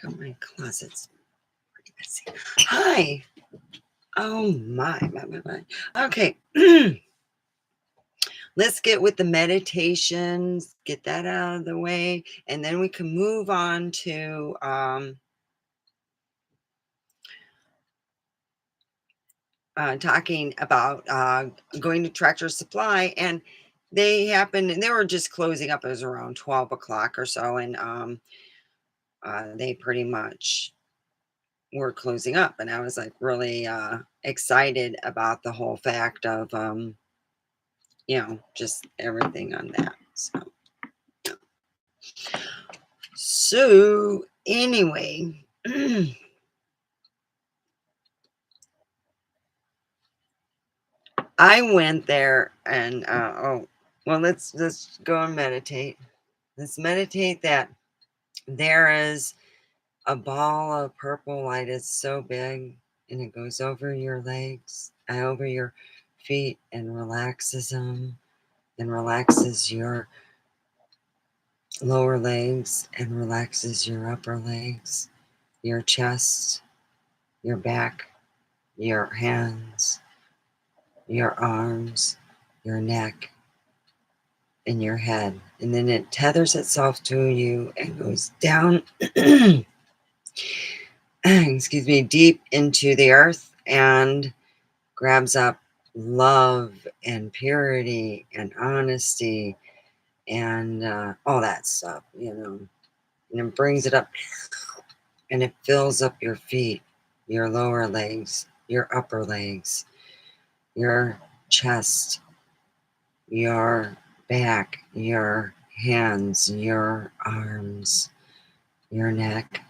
God, my closet's pretty messy. Hi. Oh my. Okay. Let's get with the meditations, get that out of the way, and then we can move on to talking about going to Tractor Supply. And they happened, and they were just closing up. It was around 12 o'clock or so, and they pretty much were closing up. And I was like really excited about the whole fact of, just everything on that. So anyway, I went there and let's go and meditate. Let's meditate that there is a ball of purple light. It's so big and it goes over your legs, over your feet, and relaxes them, and relaxes your lower legs, and relaxes your upper legs, your chest, your back, your hands, your arms, your neck, and your head. And then it tethers itself to you and goes down excuse me, deep into the earth, and grabs up love and purity and honesty and all that stuff, and it brings it up, and it fills up your feet, your lower legs, your upper legs, your chest, your back, your hands, your arms, your neck.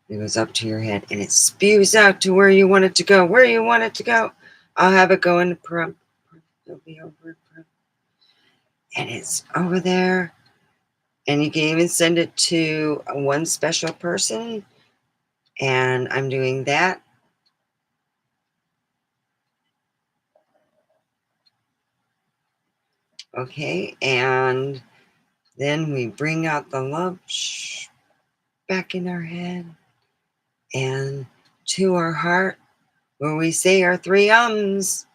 It goes up to your head, and it spews out to where you want it to go. Where you want it to go. I'll have it go into Pahrump. It'll be over Pahrump. And it's over there. And you can even send it to one special person. And I'm doing that. Okay. And then we bring out the love back in our head and to our heart, where we say our three ums.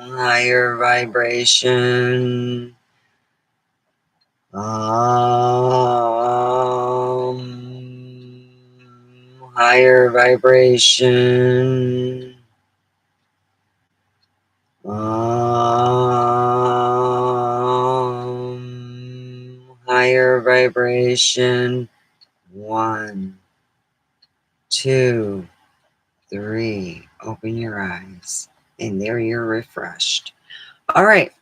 Higher vibration. Higher vibration. Higher vibration. 1, 2, 3. Open your eyes, and there you're refreshed. All right.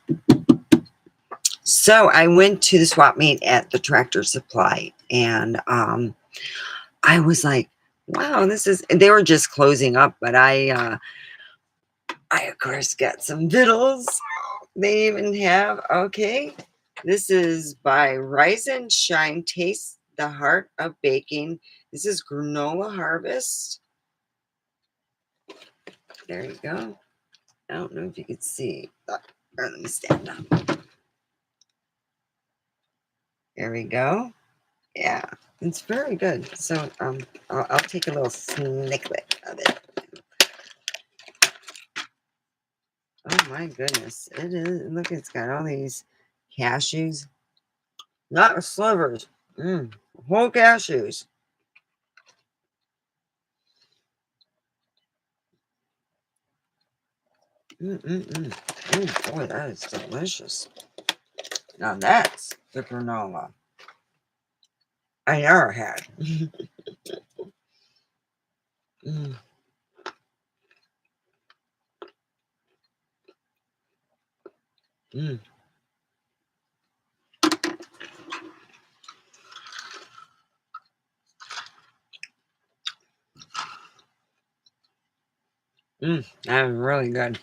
So I went to the swap meet at the Tractor Supply, and I was like, wow, they were just closing up, but I of course got some vittles. They even have, okay, this is by Rise and Shine, Taste the Heart of Baking. This is granola harvest. There you go. I don't know if you could see. Let me stand up. There we go. Yeah, it's very good. So I'll take a little snicklet of it. Oh my goodness, it is. Look, it's got all these cashews, not slivers. Whole cashews. Boy, that is delicious. Now that's the granola I never had. mm. Mm. That is really good.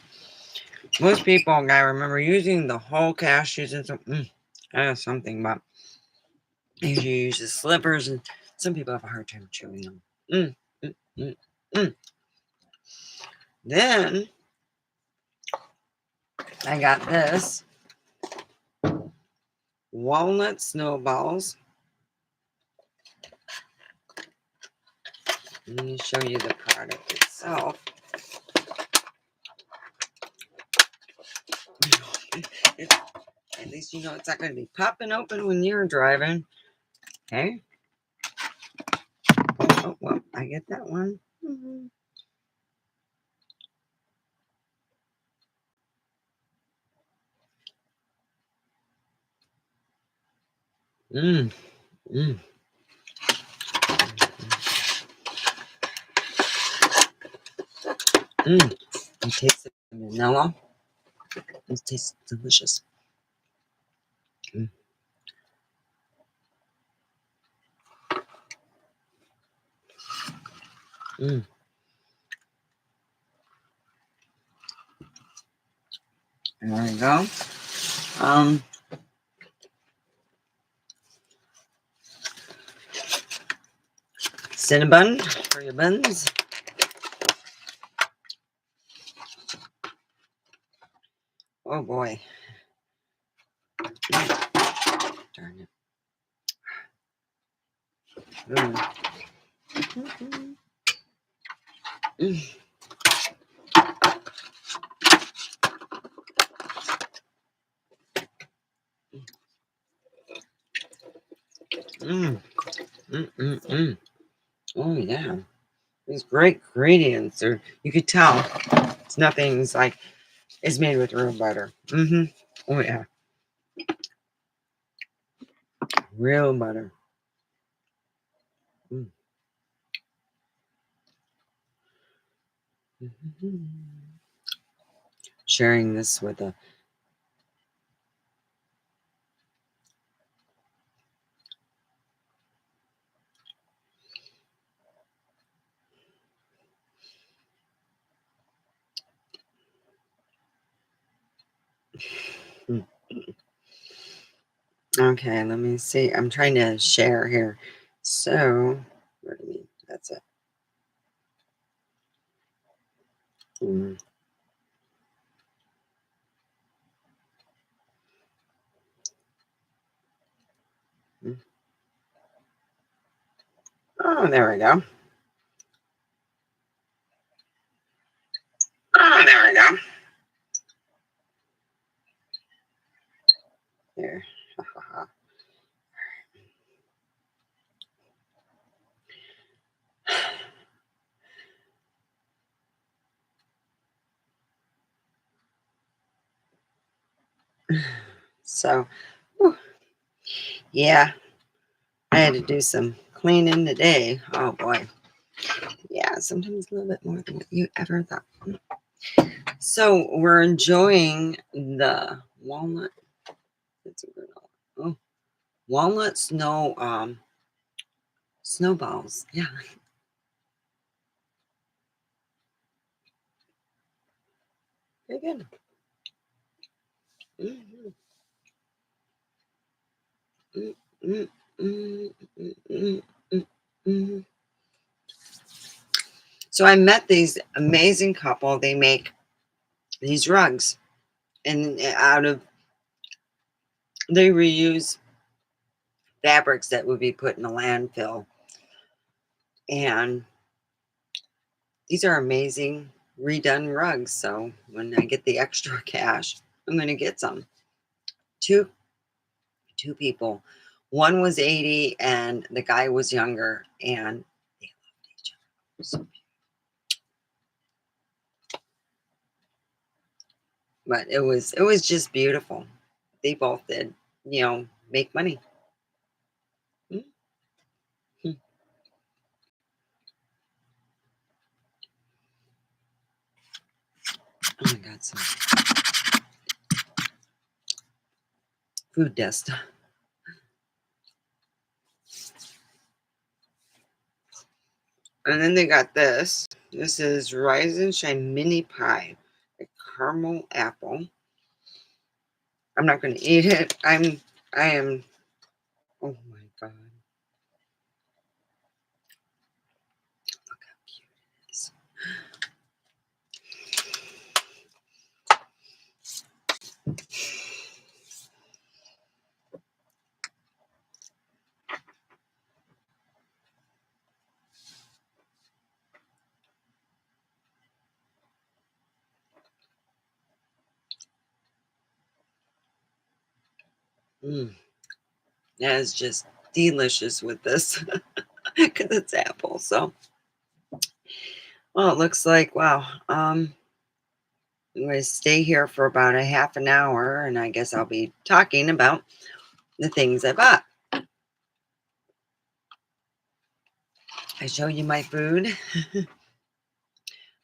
Most people, I remember using the whole cashews and some. That is something, but if you use the slivers, and some people have a hard time chewing them. Then I got this. Walnut snowballs. Let me show you the product itself. At least you know it's not going to be popping open when you're driving. Okay. Oh, well, I get that one. Mm-hmm. Mm. Mm. Mm. It tastes like vanilla. It tastes delicious. Mm. Mm. There we go. Um, Cinnabon for your buns. Oh boy. Darn it. Mm. Mm. Mm. Mm. Mm. Mm. Oh yeah. These great ingredients. Are, you could tell it's nothing's like it's made with real butter. Mm-hmm. Oh yeah. Real butter. Mm. Mm-hmm. Sharing this with a mm. Okay, let me see. I'm trying to share here. So, what do you mean? That's it. Mm. Mm. Oh, there we go. Oh, there we go. There. So, whew, yeah, I had to do some cleaning today. Oh boy. Yeah, sometimes a little bit more than what you ever thought. So we're enjoying the walnut. It's a granola. Oh, walnut snowballs. Yeah, very good. Mm-hmm. Mm, mm, mm, mm, mm, mm, mm. So I met these amazing couple. They make these rugs, and they reuse fabrics that would be put in a landfill. And these are amazing redone rugs. So when I get the extra cash, I'm going to get some. Two two people. One was 80 and the guy was younger, and they loved each other. So, but it was just beautiful. They both did, make money. Mhm. Oh my God, some food dust. And then they got this. This is Rise and Shine Mini Pie, a caramel apple. I'm not going to eat it. I am. Oh my God, look how cute it is. Mm, that is just delicious with this because it's apple. So, well, it looks like, wow. I'm going to stay here for about a half an hour, and I guess I'll be talking about the things I bought. I show you my food.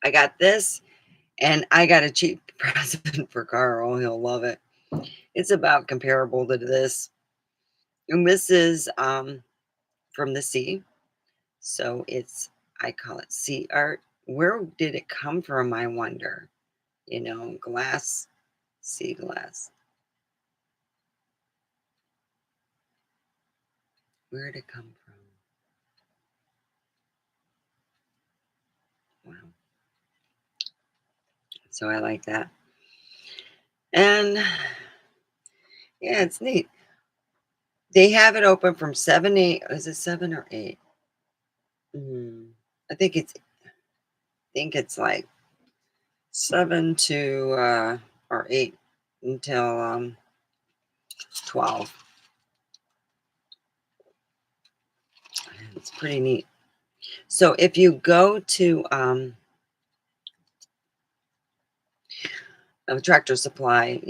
I got this, and I got a cheap present for Carl. He'll love it. It's about comparable to this. And this is from the sea. So it's, I call it sea art. Where did it come from, I wonder? Glass, sea glass. Where did it come from? Wow. So I like that. And yeah, it's neat. They have it open from 7, 8. Is it 7 or 8? Mm, I think it's like 7 to or 8 until 12. It's pretty neat. So if you go to a Tractor Supply,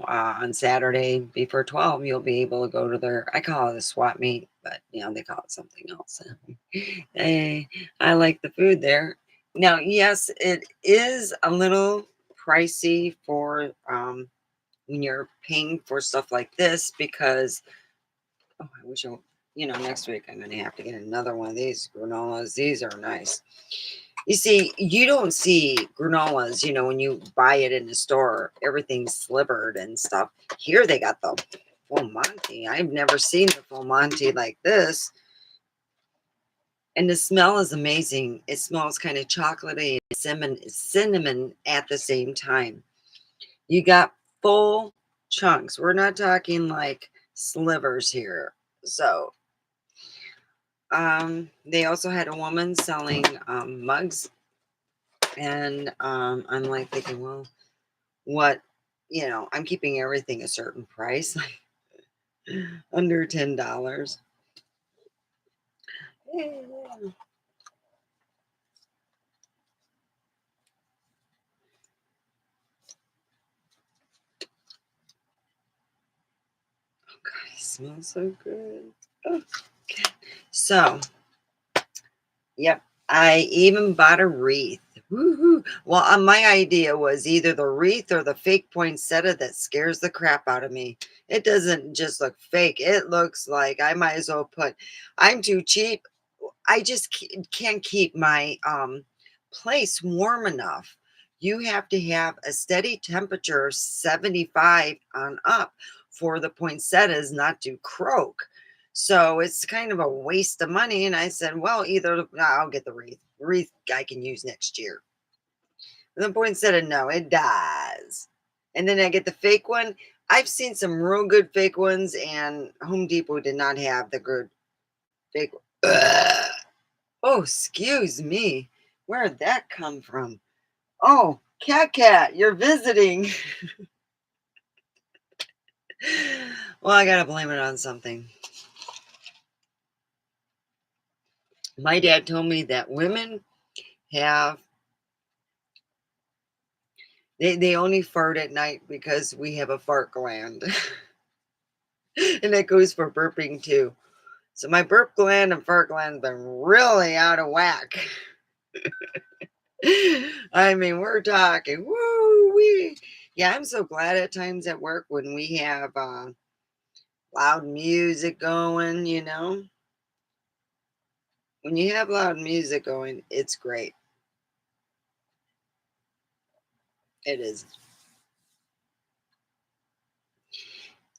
on Saturday before 12, you'll be able to go to their, I call it a swap meet, but they call it something else. Hey, I like the food there. Now, yes, it is a little pricey for when you're paying for stuff like this because, oh, I wish next week I'm going to have to get another one of these granolas. These are nice. You see, you don't see granolas, when you buy it in the store, everything's slivered and stuff. Here they got the full Monty. I've never seen the full Monty like this. And the smell is amazing. It smells kind of chocolatey and cinnamon at the same time. You got full chunks. We're not talking like slivers here. So, they also had a woman selling mugs, and I'm like thinking, well, what, I'm keeping everything a certain price, like under $10. Yeah. God, it smells so good. Oh, okay. So, yep, I even bought a wreath. Woohoo. Well, my idea was either the wreath or the fake poinsettia that scares the crap out of me. It doesn't just look fake. It looks like I might as well I'm too cheap. I just can't keep my place warm enough. You have to have a steady temperature, 75 on up, for the poinsettias not to croak. So it's kind of a waste of money. And I said, well, either I'll get the wreath. Wreath I can use next year. And the poinsettia, no, it dies. And then I get the fake one. I've seen some real good fake ones, and Home Depot did not have the good fake. Ugh. Oh, excuse me. Where'd that come from? Oh, Cat, you're visiting. Well, I gotta blame it on something. My dad told me that women have they only fart at night because we have a fart gland. And that goes for burping too. So my burp gland and fart gland have been really out of whack. I mean, we're talking woo wee. Yeah, I'm so glad at times at work when we have loud music going. When you have loud music going, it's great. It is.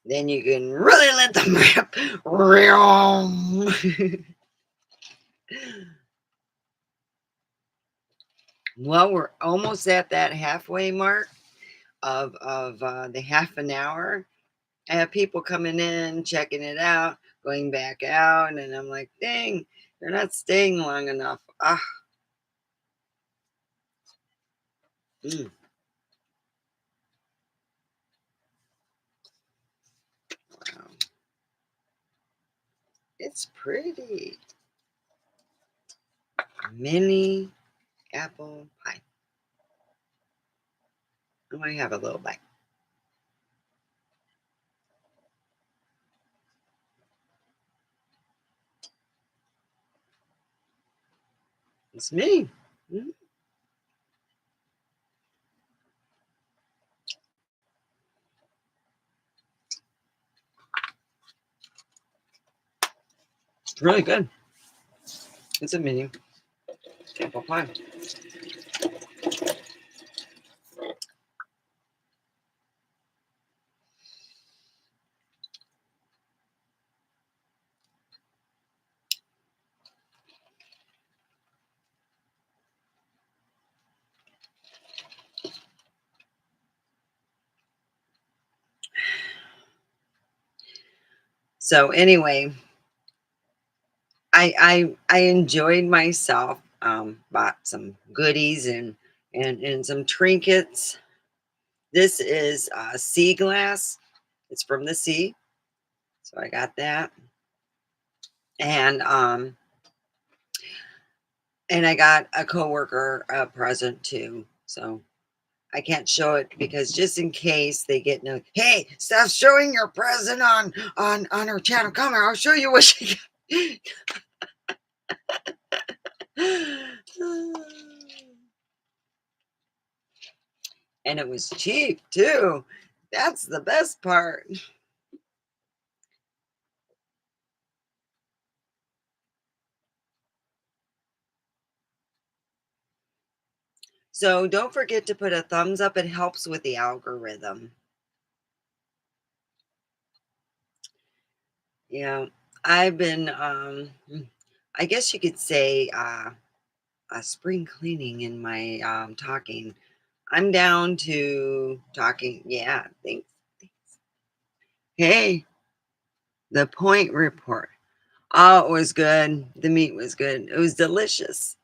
Then you can really let them rip. Well, we're almost at that halfway mark of the half an hour. I have people coming in, checking it out, going back out, and I'm like, dang, they're not staying long enough. Ah, mm, wow. It's pretty. Mini apple pie. I might have a little bite. It's me. Mm. It's really good. It's a mini apple pie. So anyway, I enjoyed myself. Bought some goodies and some trinkets. This is sea glass. It's from the sea, so I got that. And I got a coworker a present too. So I can't show it because just in case they get no, hey, stop showing your present on her channel. Come here, I'll show you what she got. And it was cheap too. That's the best part. So don't forget to put a thumbs up. It helps with the algorithm. Yeah, I've been, I guess you could say, spring cleaning in my talking. I'm down to talking. Yeah, thanks. Hey, the point report. Oh, it was good. The meat was good. It was delicious.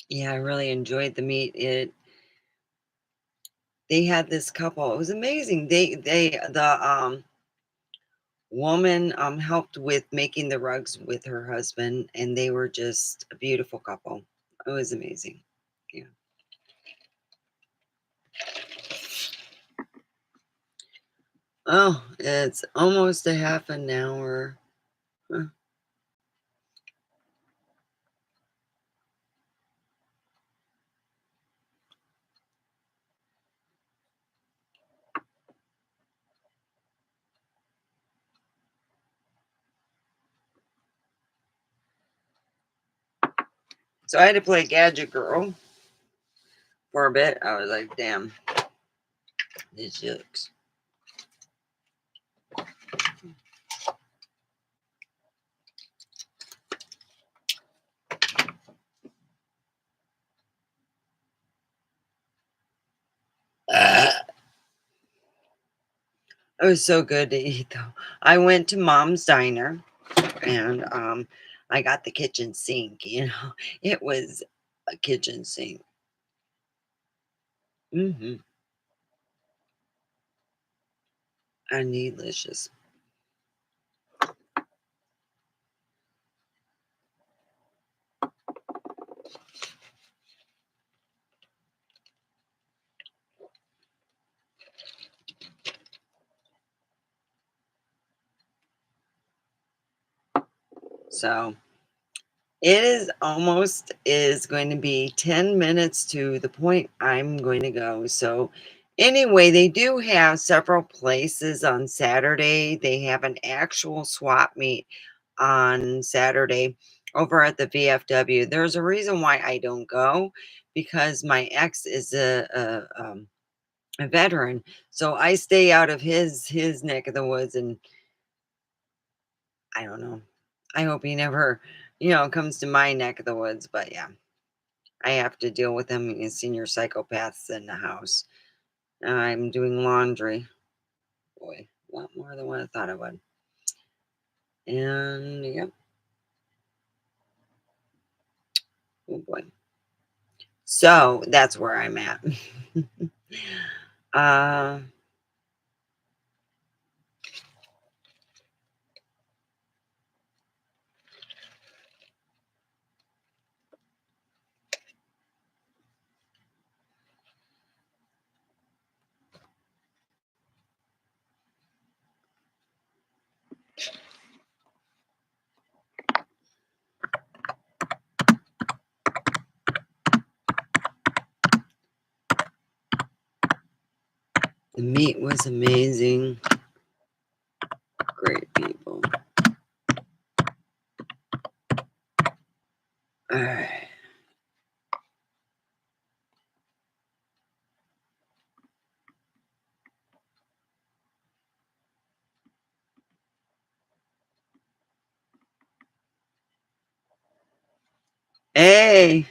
Yeah, I really enjoyed the meat. They had this couple. It was amazing. The woman helped with making the rugs with her husband, and they were just a beautiful couple. It was amazing. Yeah. Oh, it's almost a half an hour. Huh. So I had to play Gadget Girl for a bit. I was like, damn, this sucks. It was so good to eat though. I went to Mom's Diner and I got the kitchen sink, you know. It was a kitchen sink. Mm-hmm. And delicious. So it is going to be 10 minutes to the point I'm going to go. So anyway, they do have several places on Saturday. They have an actual swap meet on Saturday over at the VFW. There's a reason why I don't go because my ex is a veteran. So I stay out of his neck of the woods, and I don't know. I hope he never, comes to my neck of the woods, but yeah. I have to deal with them and senior psychopaths in the house. I'm doing laundry. Boy, a lot more than what I thought I would. And yep. Oh boy. So that's where I'm at. uh, the meat was amazing. Great people. All right. Hey,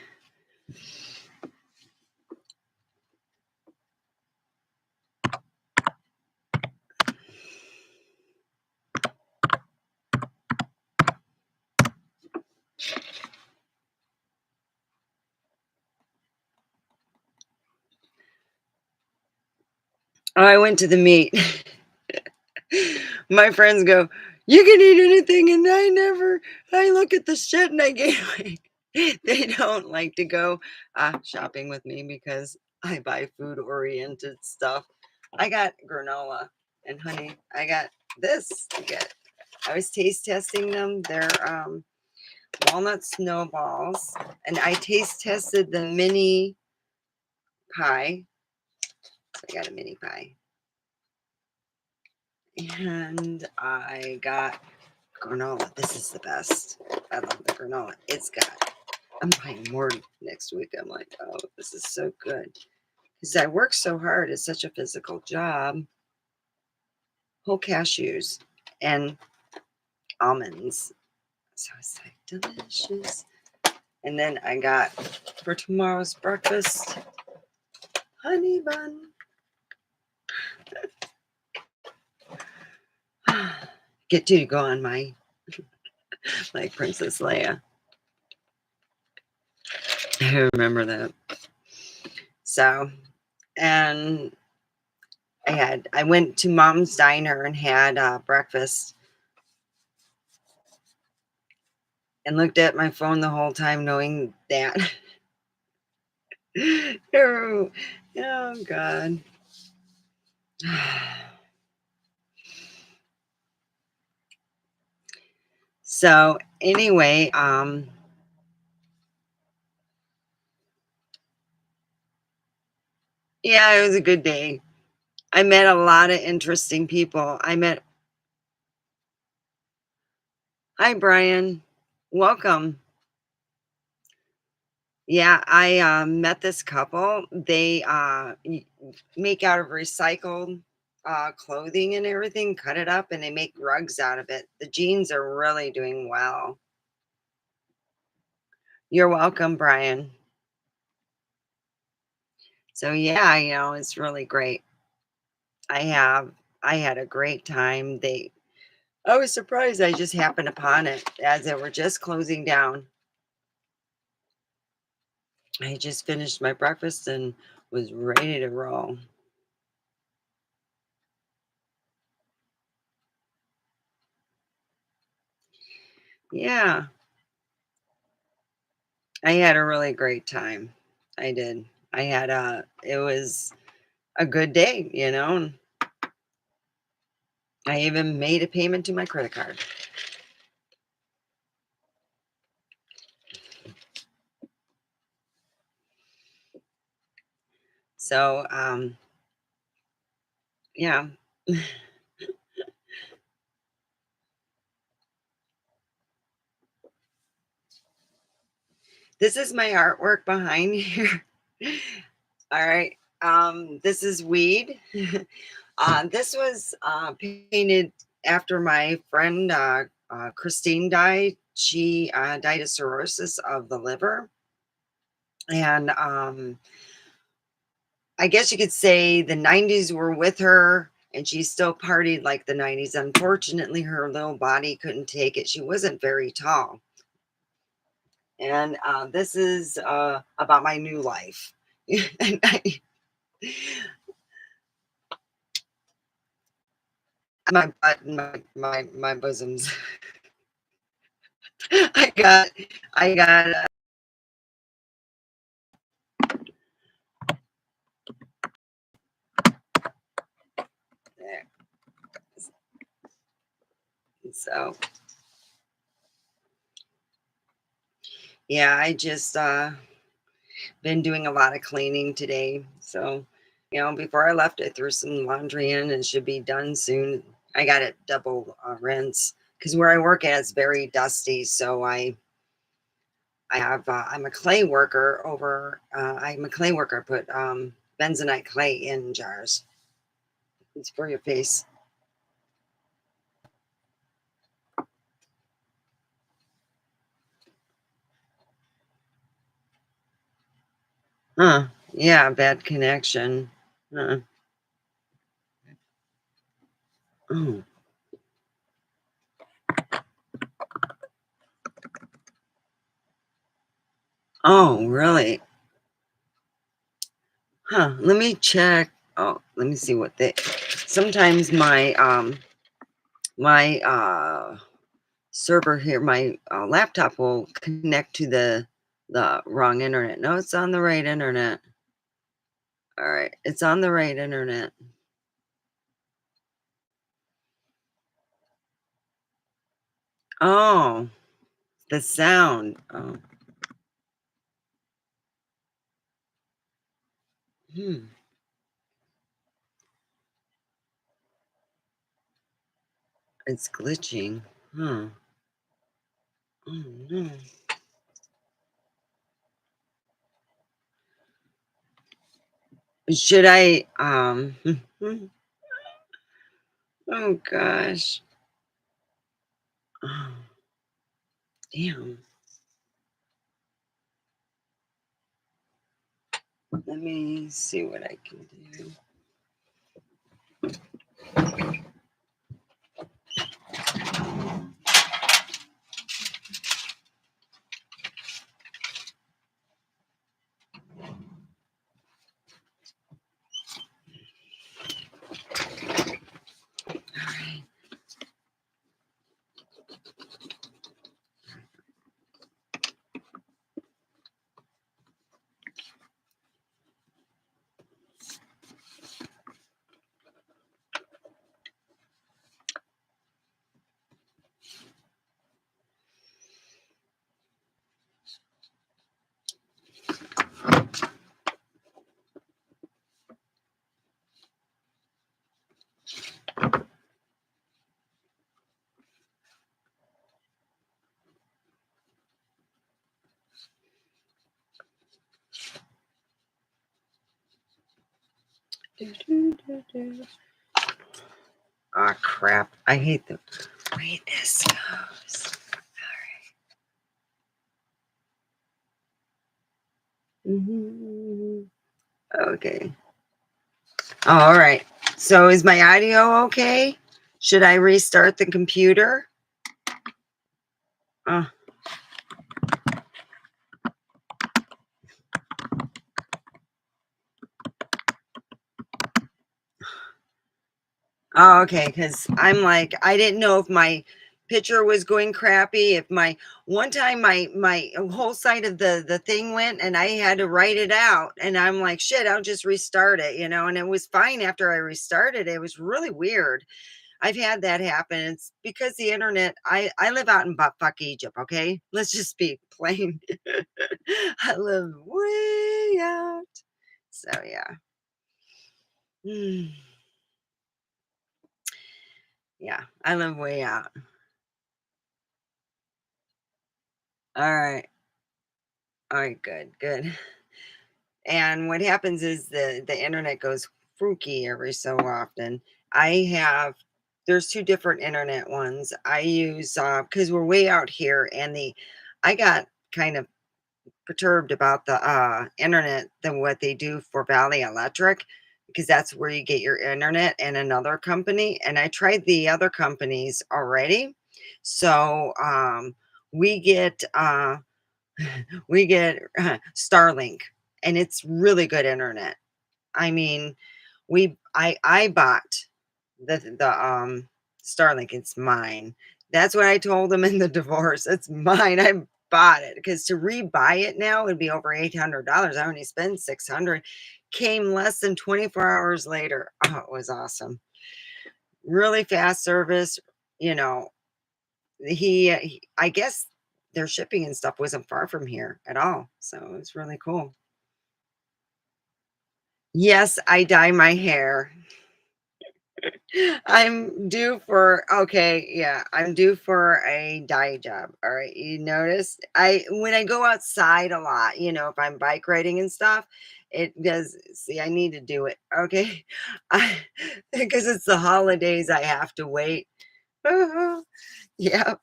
I went to the meet. My friends go, "You can eat anything," and I look at the shit and I gain weight. They don't like to go shopping with me because I buy food oriented stuff. I got granola and honey. I got this to get. I was taste testing them. They're walnut snowballs, and I taste tested the mini pie. So I got a mini pie, and I got granola. This is the best. I love the granola. I'm buying more next week. I'm like, oh, this is so good. Because I work so hard. It's such a physical job. Whole cashews and almonds. So it's like delicious. And then I got for tomorrow's breakfast honey bun. Get to go on my like Princess Leia. I remember that. So, and I went to Mom's Diner and had breakfast and looked at my phone the whole time, knowing that. Oh, oh God. So anyway, yeah, it was a good day. I met a lot of interesting people. Hi Brian, welcome. Yeah, I met this couple. They make out of recycled clothing and everything, cut it up, and they make rugs out of it. The jeans are really doing well. You're welcome, Brian. So yeah, it's really great. I have I had a great time. I was surprised I just happened upon it as they were just closing down. I just finished my breakfast and was ready to roll. Yeah, I had a really great time. I did. It was a good day. And I even made a payment to my credit card. So, yeah. This is my artwork behind here. All right. This is weed. This was painted after my friend Christine died. She died of cirrhosis of the liver. And I guess you could say the 90s were with her. and she still partied like the 90s. Unfortunately, her little body couldn't take it. She wasn't very tall. And this is about my new life. And my butt and my bosoms. I got, I got, there. So yeah, I just been doing a lot of cleaning today. So, before I left, I threw some laundry in and it should be done soon. I got it double rinse because where I work at is very dusty. So I have I'm a clay worker over. I'm a clay worker. I put bentonite clay in jars. It's for your face. Huh? Yeah, bad connection. Huh. Oh. Oh, really? Huh? Let me check. Oh, let me see what they. Sometimes my server here, my laptop will connect to the wrong internet. No, it's on the right internet. All right, it's on the right internet. Oh, the sound. Oh, hmm. It's glitching. Huh. Oh no. Should I oh gosh. Oh, damn. Let me see what I can do. All right. Ah, crap. I hate the way this goes. Mhm. Okay. Oh, all right. So is my audio okay? Should I restart the computer? Uh, oh, okay. Because I'm like, I didn't know if my picture was going crappy. If my one time my whole side of the thing went and I had to write it out, and I'm like, shit, I'll just restart it, and it was fine after I restarted. It was really weird. I've had that happen. It's because the internet. I live out in buttfuck Egypt. Okay, let's just be plain. I live way out. So yeah. Mm, yeah, I live way out. All right. All right, good, good. And what happens is the internet goes fruky every so often. I have there's two different internet ones. I use because we're way out here, and the I got kind of perturbed about the internet than what they do for Valley Electric. because that's where you get your internet, and another company, and I tried the other companies already. So, we get, we get Starlink, and it's really good internet. I mean, I bought the Starlink. It's mine. That's what I told him in the divorce. It's mine. I bought it because to rebuy it now would be over $800. I only spent 600. Came less than 24 hours later. Oh, it was awesome. Really fast service. You know, I guess their shipping and stuff wasn't far from here at all. So it was really cool. Yes, I dye my hair. I'm due for okay, yeah, I'm due for a dye job. All right. You notice I when I go outside a lot, if I'm bike riding and stuff, it does see I need to do it. Okay. I because it's the holidays, I have to wait. Yeah.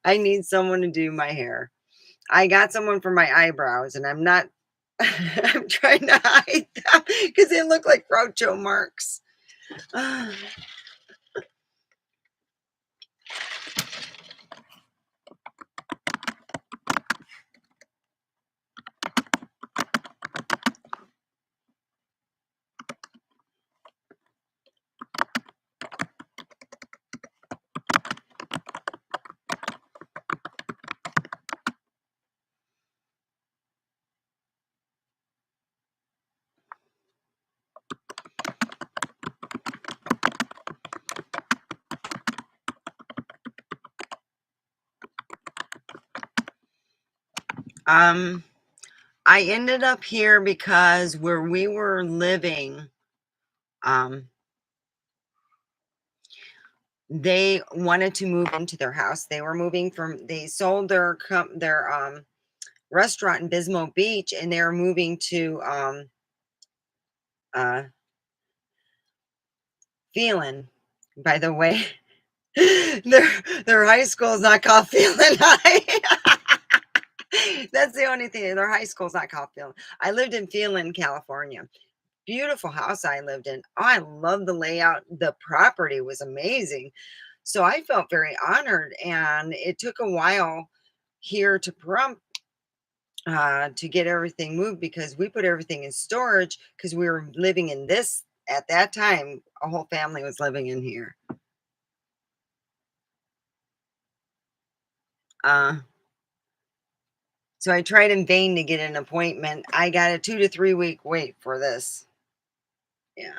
I need someone to do my hair. I got someone for my eyebrows and I'm not I'm trying to hide them because they look like Groucho marks. Um I ended up here because where we were living, um, they wanted to move into their house. They sold their restaurant in Bismo Beach, and they were moving to uh Phelan. By the way, their their high school is not called Phelan High. That's the only thing. Their high school's not called Phelan. I lived in Phelan, California. Beautiful house I lived in. Oh, I love the layout. The property was amazing. So I felt very honored, and it took a while here to Pahrump to get everything moved because we put everything in storage because we were living in this at that time. A whole family was living in here. Uh, so I tried in vain to get an appointment. I got a 2 to 3 week wait for this. Yeah.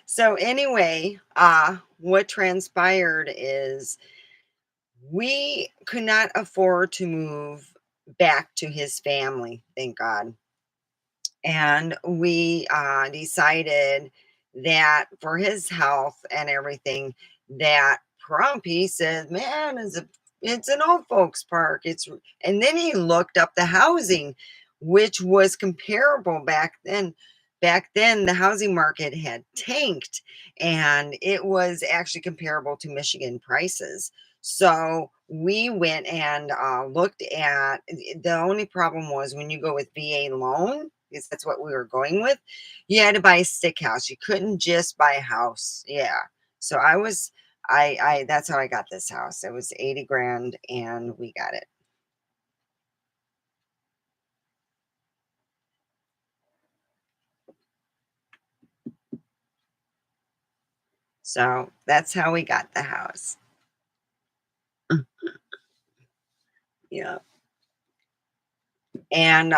So anyway, what transpired is we could not afford to move back to his family, thank God. And we decided that for his health and everything, that Pahrump, said, man, it's an old folks park. And then he looked up the housing, which was comparable back then. Back then, the housing market had tanked, and it was actually comparable to Michigan prices. So we went and looked at the only problem was when you go with VA loan, because that's what we were going with, you had to buy a stick house. You couldn't just buy a house. Yeah. So I that's how I got this house. It was 80 grand and we got it. So that's how we got the house. Yeah. And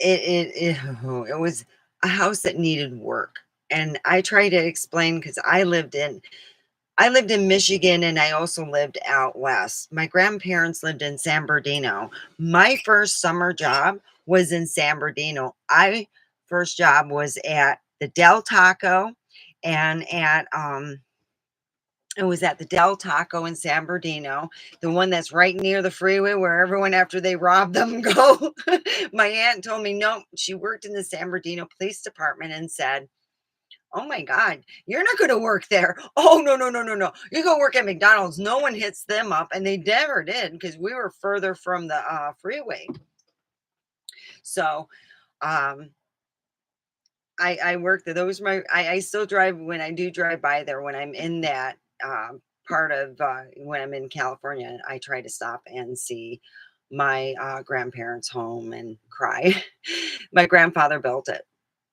it was a house that needed work. And I try to explain because I lived in Michigan and I also lived out west. My grandparents lived in San Bernardino. My first summer job was in San Bernardino. I first job was at the Del Taco and at it was at the Del Taco in San Bernardino, the one that's right near the freeway where everyone after they rob them go. My aunt told me no, she worked in the San Bernardino Police Department and said, "Oh my God, you're not going to work there. Oh, no, no, no, no, no. You go work at McDonald's." No one hits them up. And they never did because we were further from the freeway. So, um, I work there. Those my I still drive when I do drive by there when I'm in that part of when I'm in California. I try to stop and see my grandparents' home and cry. My grandfather built it.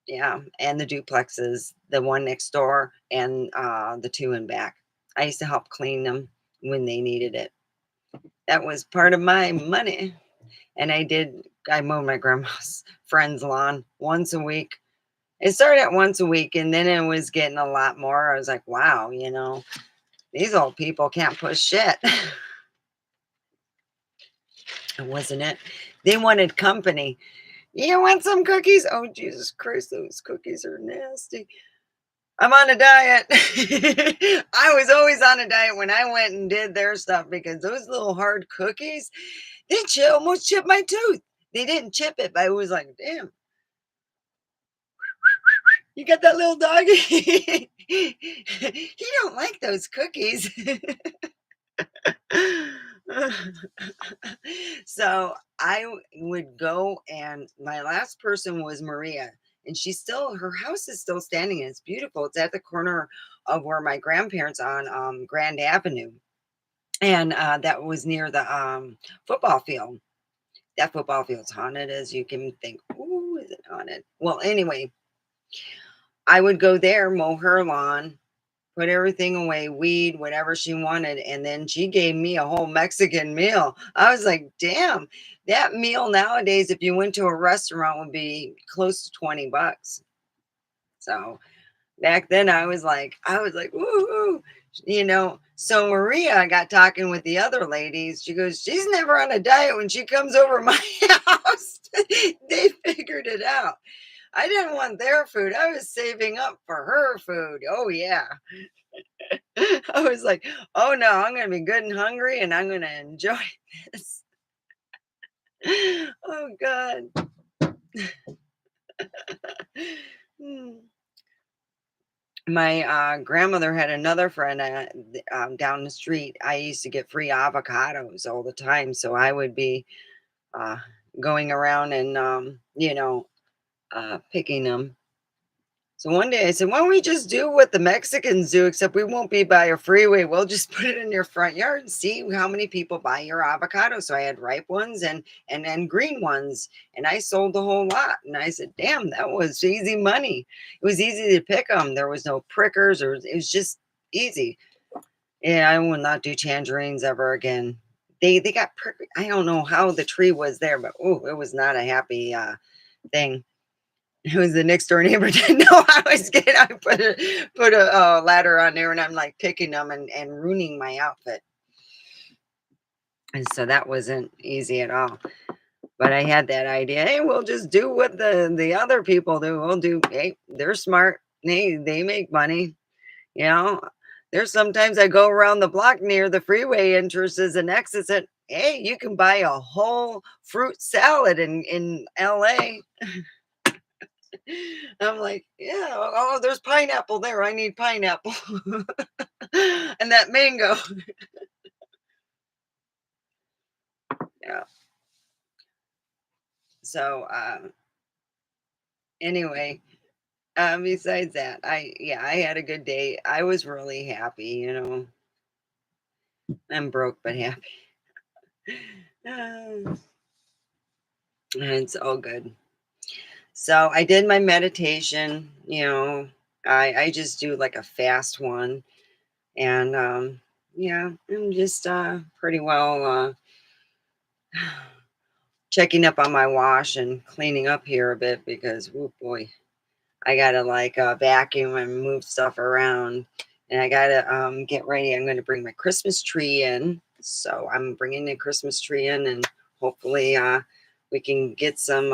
Yeah, and the duplexes, the one next door and the two in back. I used to help clean them when they needed it. That was part of my money. And I mowed my grandma's friend's lawn once a week. It started at once a week and then it was getting a lot more. I was like, wow, these old people can't push shit. Wasn't it? They wanted company. You want some cookies? Oh, Jesus Christ, those cookies are nasty. I'm on a diet. I was always on a diet when I went and did their stuff because those little hard cookies, almost chipped my tooth. They didn't chip it, but I was like, damn, you got that little doggy? He don't like those cookies. So would go, and my last person was Maria, and her house is still standing, and it's beautiful. It's at the corner of where my grandparents on Grand Avenue, and that was near the football field. That football field's haunted, as you can think. Ooh, is it haunted? Well, anyway, I would go there, mow her lawn, put everything away, weed, whatever she wanted. And then she gave me a whole Mexican meal. I was like, damn, that meal nowadays, if you went to a restaurant, would be close to 20 bucks. So back then I was like, woohoo, So Maria got talking with the other ladies. She goes, she's never on a diet when she comes over my house. They figured it out. I didn't want their food. I was saving up for her food. Oh yeah. I was like, "Oh, no, I'm gonna be good and hungry, and I'm gonna enjoy this." Oh god. Mm. My, grandmother had another friend, down the street. I used to get free avocados all the time, so I would be, uh, going around and, picking them. So one day I said, "Why don't we just do what the Mexicans do, except we won't be by a freeway. We'll just put it in your front yard and see how many people buy your avocado." So I had ripe ones and then green ones, and I sold the whole lot. And I said, "Damn, that was easy money. It was easy to pick them. There was no prickers, or it was just easy." Yeah, I will not do tangerines ever again. They got prick. I don't know how the tree was there, but oh, it was not a happy thing. It was the next door neighbor didn't know I was getting. I put a ladder on there, and I'm like picking them and ruining my outfit. And so that wasn't easy at all. But I had that idea. Hey, we'll just do what the other people do. We'll do. Hey, they're smart. They make money. You know. There's sometimes I go around the block near the freeway entrances and exits. And hey, you can buy a whole fruit salad in L.A. I'm like, yeah, oh, there's pineapple there. I need pineapple. And that mango. Yeah. So anyway, besides that, I had a good day. I was really happy. I'm broke but happy. Uh, it's all good. So I did my meditation. I just do like a fast one. And yeah, I'm just pretty well checking up on my wash and cleaning up here a bit because, oh boy, I gotta like vacuum and move stuff around, and I gotta get ready. I'm going to bring my Christmas tree in, so I'm bringing the Christmas tree in, and hopefully we can get some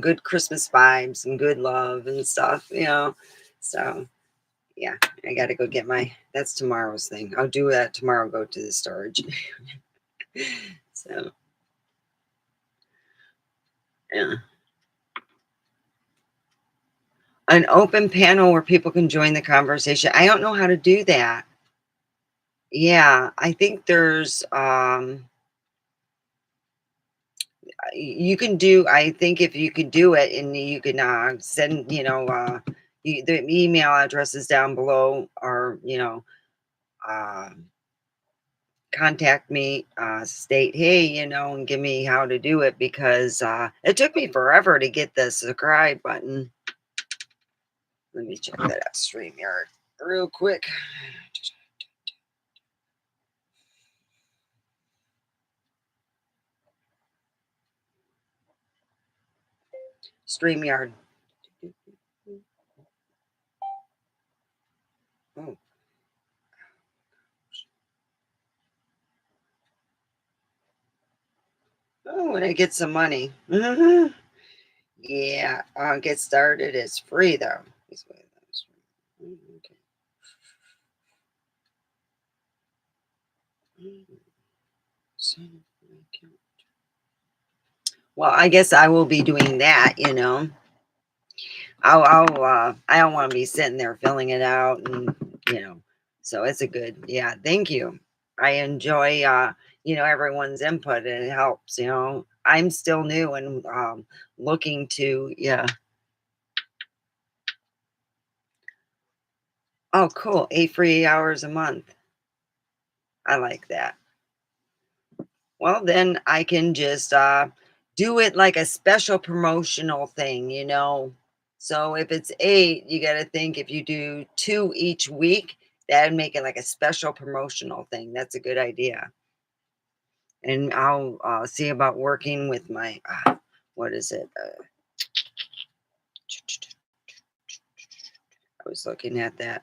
good Christmas vibes, some good love and stuff. So yeah, I gotta go get my. That's tomorrow's thing. I'll do that tomorrow. Go to the storage. So yeah. An open panel where people can join the conversation. I don't know how to do that. Yeah, I think You can do, I think if you could do it and you can send, the email address is down below, or, uh, contact me, state, hey, and give me how to do it, because it took me forever to get the subscribe button. Let me check that out, StreamYard, real quick. StreamYard. Oh, oh, when I get some money. Yeah, I'll get started. It's free though. Okay. Sign up for my account. Well, I guess I will be doing that. I don't want to be sitting there filling it out, and you know, so it's a good, yeah, thank you. I enjoy, everyone's input, and it helps. I'm still new and looking to, yeah. Oh, cool. 8 free hours a month. I like that. Well, then I can just do it like a special promotional thing. So if it's eight, you got to think if you do two each week, that'd make it like a special promotional thing. That's a good idea. And I'll see about working with my, what is it? I was looking at that.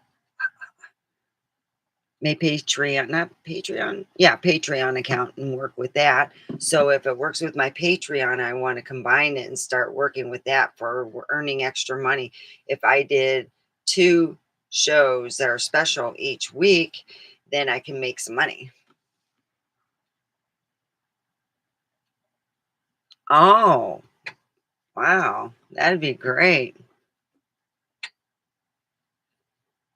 My Patreon, not Patreon, yeah, Patreon account, and work with that. So if it works with my Patreon, I want to combine it and start working with that for earning extra money. If I did two shows that are special each week, then I can make some money. Oh, wow, that'd be great.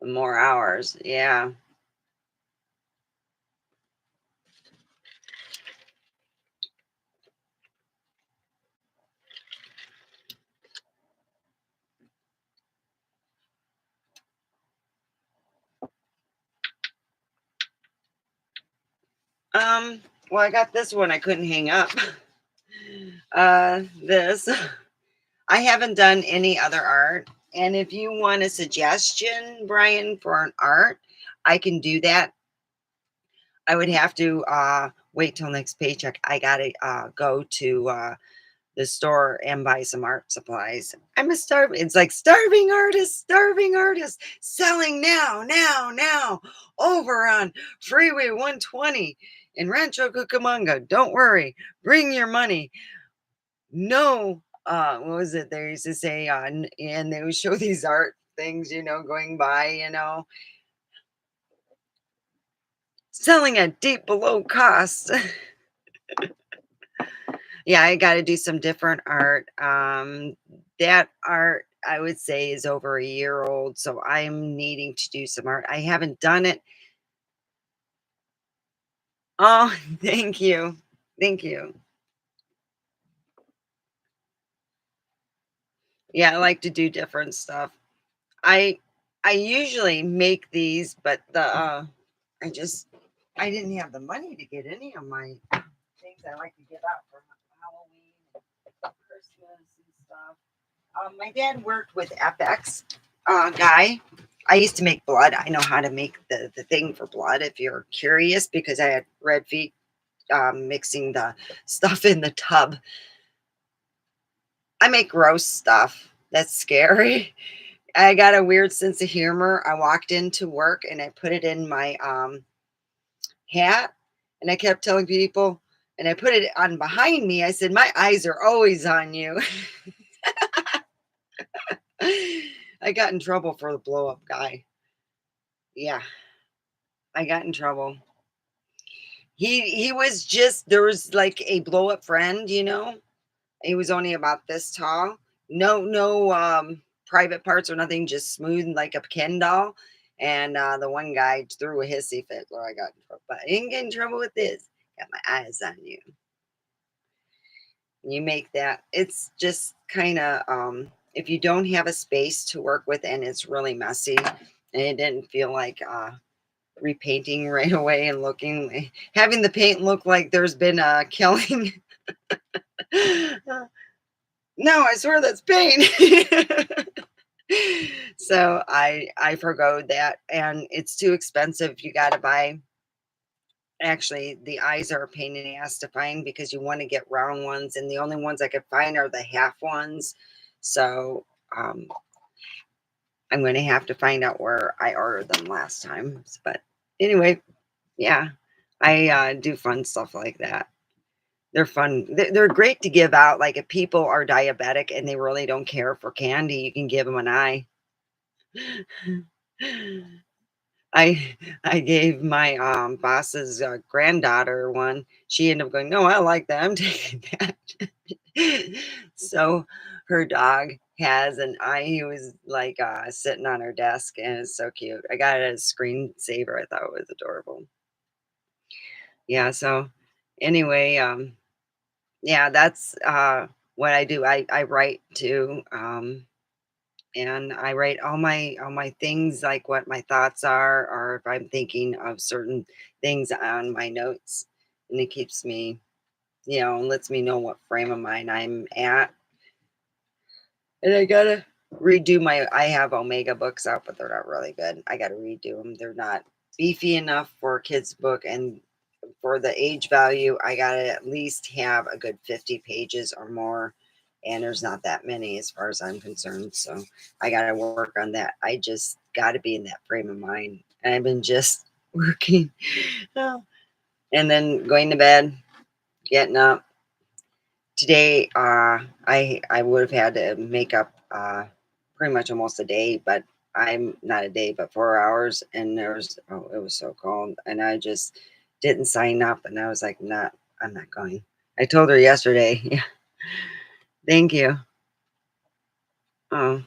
More hours, yeah. Well, I got this one I couldn't hang up. This. I haven't done any other art. And if you want a suggestion, Brian, for an art, I can do that. I would have to wait till next paycheck. I gotta go to the store and buy some art supplies. I'm a starving. It's like starving artist, selling now, over on Freeway 120 in Rancho Cucamonga. Don't worry, bring your money. No, what was it they used to say, and they would show these art things, going by, selling at deep below cost. Yeah, I got to do some different art. That art I would say is over a year old, so I'm needing to do some art. I haven't done it. Oh, thank you. Thank you. Yeah, I like to do different stuff. I I usually make these, but I just I didn't have the money to get any of my things I like to give out for Halloween and Christmas and stuff. My dad worked with FX guy. I used to make blood. I know how to make the thing for blood if you're curious, because I had red feet mixing the stuff in the tub. I make gross stuff. That's scary. I got a weird sense of humor. I walked into work and I put it in my hat, and I kept telling people, and I put it on behind me. I said, "My eyes are always on you." I got in trouble for the blow up guy. Yeah, I got in trouble. He was just, there was like a blow up friend. He was only about this tall. No private parts or nothing, just smooth like a Ken doll. And the one guy threw a hissy fit where I got in trouble. But I didn't get in trouble with this. Got my eyes on you. You make that. It's just kind of if you don't have a space to work with and it's really messy and it didn't feel like repainting right away and looking having the paint look like there's been a killing. No, I swear that's paint. So I forgo that, and it's too expensive. You got to buy. Actually, the eyes are a pain in the ass to find because you want to get round ones, and the only ones I could find are the half ones. So um, I'm going to have to find out where I ordered them last time. But anyway, yeah, I do fun stuff like that. They're fun. They're great to give out. Like if people are diabetic and they really don't care for candy, you can give them an eye. I gave my boss's granddaughter one. She ended up going, "No, I like that. I'm taking that." So her dog has an eye. He was like sitting on her desk, and it's so cute. I got it as a screensaver. I thought it was adorable. Yeah. So anyway, yeah, that's what I do. I write too. And I write all my things like what my thoughts are, or if I'm thinking of certain things on my notes, and it keeps me, lets me know what frame of mind I'm at. And I gotta redo my. I have Omega books out, but they're not really good. I gotta redo them. They're not beefy enough for a kid's book, and for the age value, I gotta at least have a good 50 pages or more. And there's not that many as far as I'm concerned. So I gotta work on that. I just gotta be in that frame of mind. And I've been just working. Oh, and then going to bed, getting up. Today, I would have had to make up pretty much almost a day, but I'm not a day, but 4 hours. And it was so cold, and I just didn't sign up, and I was like, not, I'm not going. I told her yesterday. Yeah, thank you. Oh,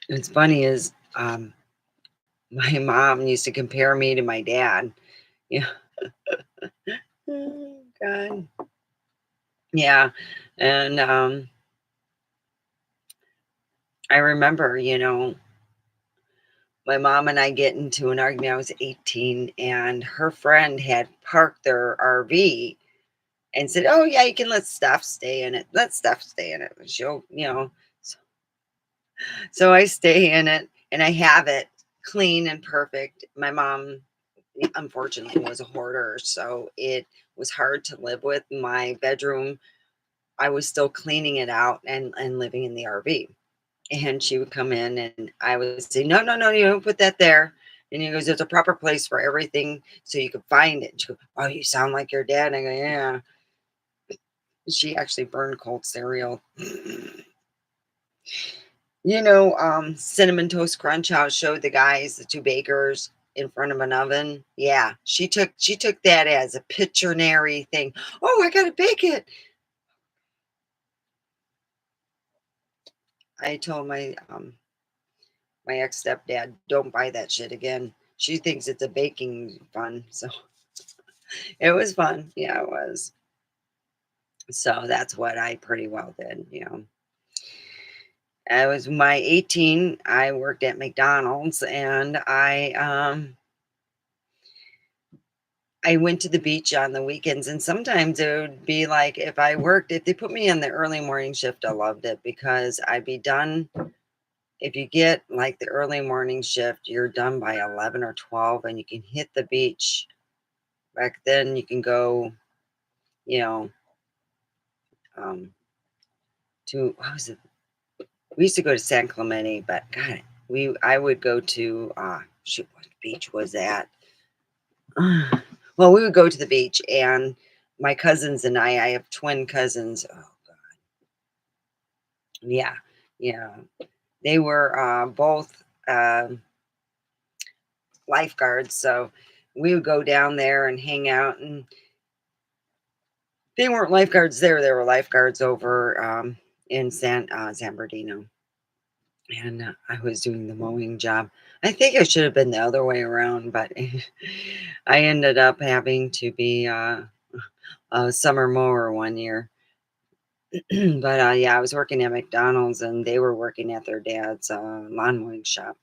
what's funny is my mom used to compare me to my dad. Yeah. Oh, God. Yeah, and I remember, my mom and I get into an argument. I was 18, and her friend had parked their RV and said, "Oh yeah, you can let Steph stay in it. Let Steph stay in it. She'll." So, so I stay in it, and I have it clean and perfect. My mom, unfortunately, was a hoarder, so it was hard to live with. My bedroom, I was still cleaning it out and living in the RV. And she would come in and I would say, "No, no, no, you don't put that there." And he goes, "There's a proper place for everything so you can find it." And she goes, "Oh, you sound like your dad." And I go, "Yeah." She actually burned cold cereal. Cinnamon Toast Crunch, how it showed the guys, the two bakers in front of an oven. Yeah, she took that as a pictionary thing. "Oh, I gotta bake it." I told my ex stepdad, "Don't buy that shit again." She thinks it's a baking fun. So it was fun. Yeah, it was. So that's what I pretty well did. I was my 18, I worked at McDonald's, and I went to the beach on the weekends, and sometimes it would be like if they put me in the early morning shift, I loved it because I'd be done. If you get like the early morning shift, you're done by 11 or 12, and you can hit the beach. Back then you can go, you know, um, to what was it? We used to go to San Clemente, but God, I would go to shoot, what beach was that? Well, we would go to the beach, and my cousins and I have twin cousins. Oh God, yeah, yeah, they were both lifeguards, so we would go down there and hang out. And they weren't lifeguards there; they were lifeguards over in San Bernardino. and I was doing the mowing job. I think it should have been the other way around, but I ended up having to be a summer mower one year. But yeah, I was working at McDonald's and they were working at their dad's lawn mowing shop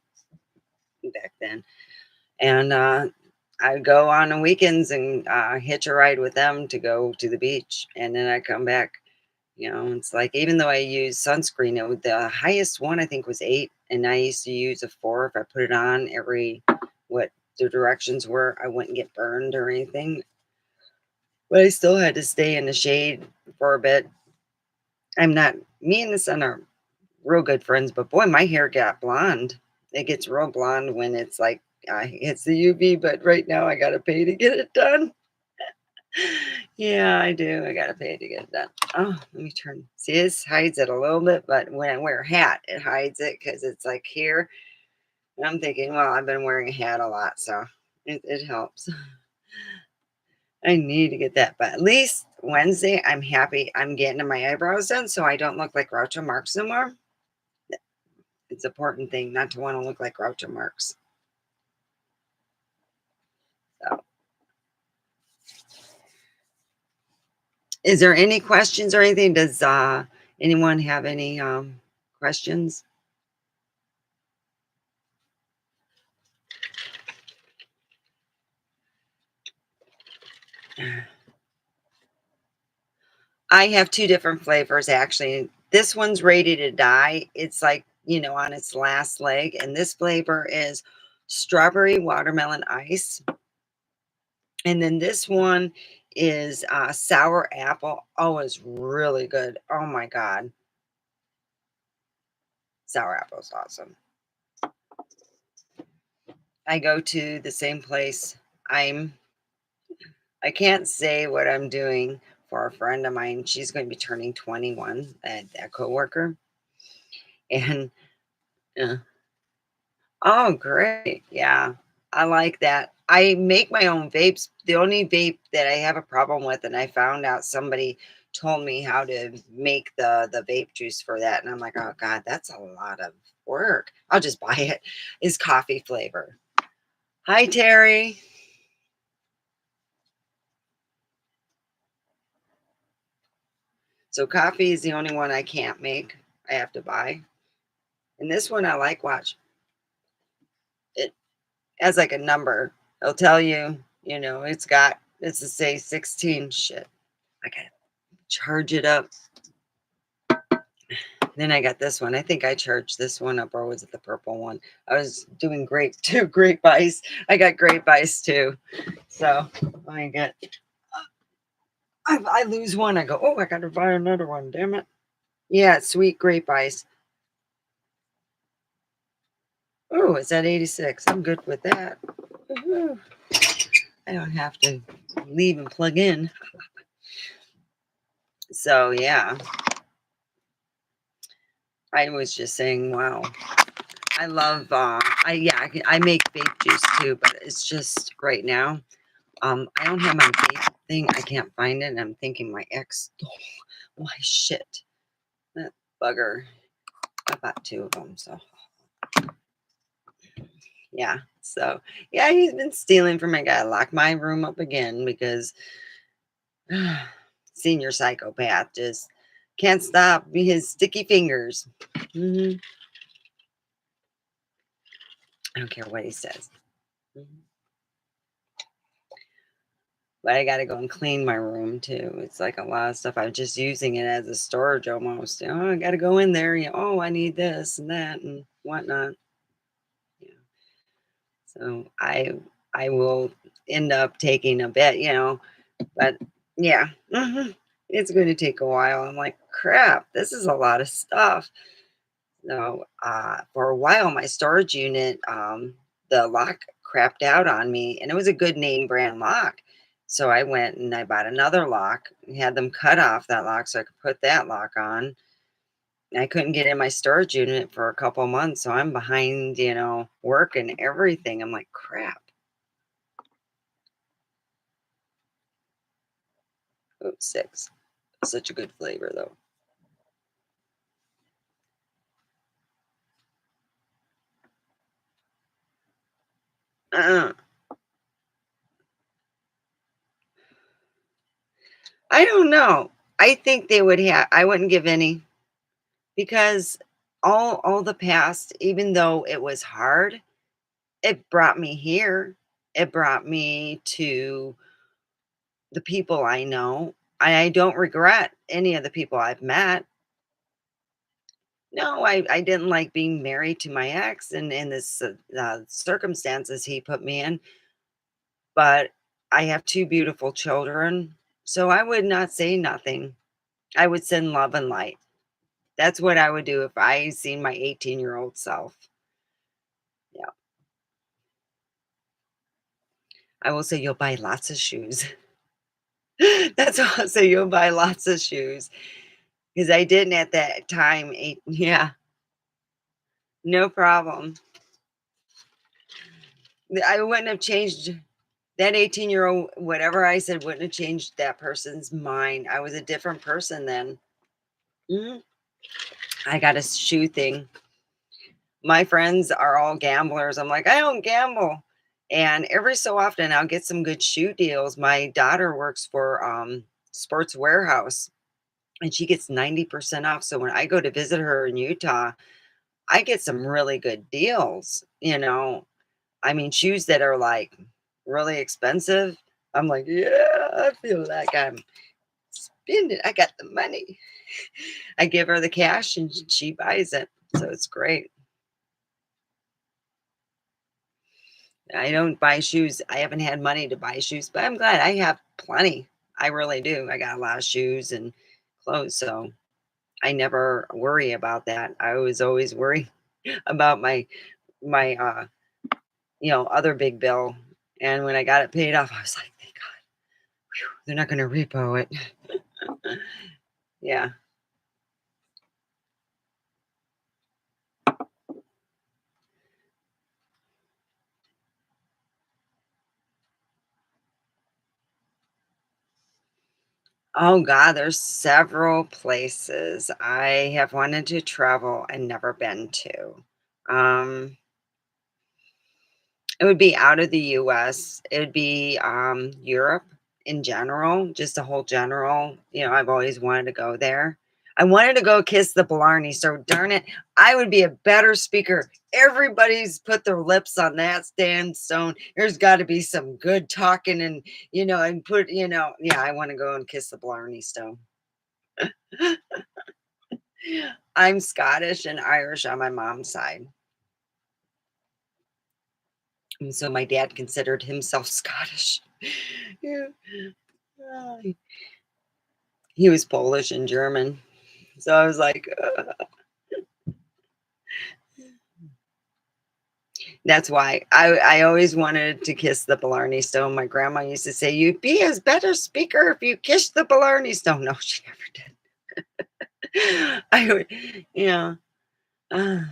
back then. And I'd go on the weekends and hitch a ride with them to go to the beach. And then I come back. It's like even though I use sunscreen, the highest one I think was 8, and I used to use a 4. If I put it on what the directions were, I wouldn't get burned or anything. But I still had to stay in the shade for a bit. I'm not, me and the son are real good friends, but boy, my hair got blonde. It gets real blonde when it's like it's the UV, but right now I gotta pay to get it done. Yeah, I do. I gotta pay to get it done. Oh, let me turn. See, this hides it a little bit, but when I wear a hat, it hides it because it's like here. And I'm thinking, well, I've been wearing a hat a lot, so it helps. I need to get that, but at least Wednesday, I'm happy I'm getting my eyebrows done so I don't look like Groucho Marx no more. It's an important thing not to want to look like Groucho Marx. So, is there any questions or anything? Does anyone have any questions? I have 2 different flavors, actually. This one's ready to die. It's like, on its last leg, and this flavor is strawberry watermelon ice. And then this one is, sour apple. Oh, it's really good. Oh my god. Sour apple is awesome. I go to the same place. I'm I can't say what I'm doing for a friend of mine. She's gonna be turning 21, a coworker, and, uh oh, great. Yeah. I like that. I make my own vapes. The only vape that I have a problem with, and I found out somebody told me how to make the vape juice for that. And I'm like, oh God, that's a lot of work. I'll just buy it. Is coffee flavor. Hi, Terry. So coffee is the only one I can't make. I have to buy. And this one I like, watch. It has like a number. It'll tell you, it's to say 16. Shit. I got charge it up. Then I got this one. I think I charged this one up, or was it the purple one? I was doing grape ice. I got grape ice too. So I get, I lose one. I go, oh, I got to buy another one. Damn it. Yeah, it's sweet grape ice. Oh, it's at 86. I'm good with that. Woohoo. I don't have to leave and plug in. So yeah, I was just saying, wow. I love, I make vape juice too, but it's just right now. I don't have my vape thing. I can't find it. And I'm thinking my ex stole my shit. That bugger. I bought 2 of them. So yeah. So yeah, he's been stealing from me. Gotta lock my room up again because senior psychopath just can't stop his sticky fingers. Hmm. I don't care what he says. Mhm. But I gotta go and clean my room too. It's like a lot of stuff. I'm just using it as a storage almost. Oh, I gotta go in there. Oh, I need this and that and whatnot. Yeah. So I will end up taking a bit, but yeah, it's going to take a while. I'm like, crap, this is a lot of stuff. So for a while, my storage unit, the lock crapped out on me, and it was a good name brand lock. So I went and I bought another lock and had them cut off that lock so I could put that lock on. I couldn't get in my storage unit for a couple months, so I'm behind, work and everything. I'm like, crap. Oh, 6. Such a good flavor, though. Uh, I don't know. I think they would have. I wouldn't give any because all the past, even though it was hard, it brought me here. It brought me to the people I know. I don't regret any of the people I've met. No, I didn't like being married to my ex and in this circumstances he put me in, but I have two beautiful children, so I would not say nothing. I would send love and light. That's what I would do if I seen my 18-year-old self. Yeah, I will say you'll buy lots of shoes. That's all I'll say. You'll buy lots of shoes because I didn't at that time. Yeah, no problem. I wouldn't have changed that 18-year-old. Whatever I said wouldn't have changed that person's mind. I was a different person then. Mhm. I got a shoe thing. My friends are all gamblers. I'm like, I don't gamble. And every so often I'll get some good shoe deals. My daughter works for Sports Warehouse and she gets 90% off. So when I go to visit her in Utah, I get some really good deals. I mean, shoes that are like really expensive. I'm like, yeah, I feel like I'm spending. I got the money. I give her the cash and she buys it. So it's great. I don't buy shoes. I haven't had money to buy shoes, but I'm glad I have plenty. I really do. I got a lot of shoes and clothes, so I never worry about that. I was always worry about my other big bill. And when I got it paid off, I was like, thank God, they're not gonna repo it. Yeah. Oh God, there's several places I have wanted to travel and never been to. Um It would be out of the US. It would be, Europe in general, just a whole general, I've always wanted to go there. I wanted to go kiss the Blarney, so darn it, I would be a better speaker. Everybody's put their lips on that sandstone. There's gotta be some good talking and yeah, I wanna go and kiss the Blarney Stone. I'm Scottish and Irish on my mom's side, and so my dad considered himself Scottish. Yeah. Ah, he was Polish and German. So I was like, that's why I always wanted to kiss the Blarney Stone. My grandma used to say, "You'd be a better speaker if you kissed the Blarney Stone." No, she never did. I would, yeah. Uh,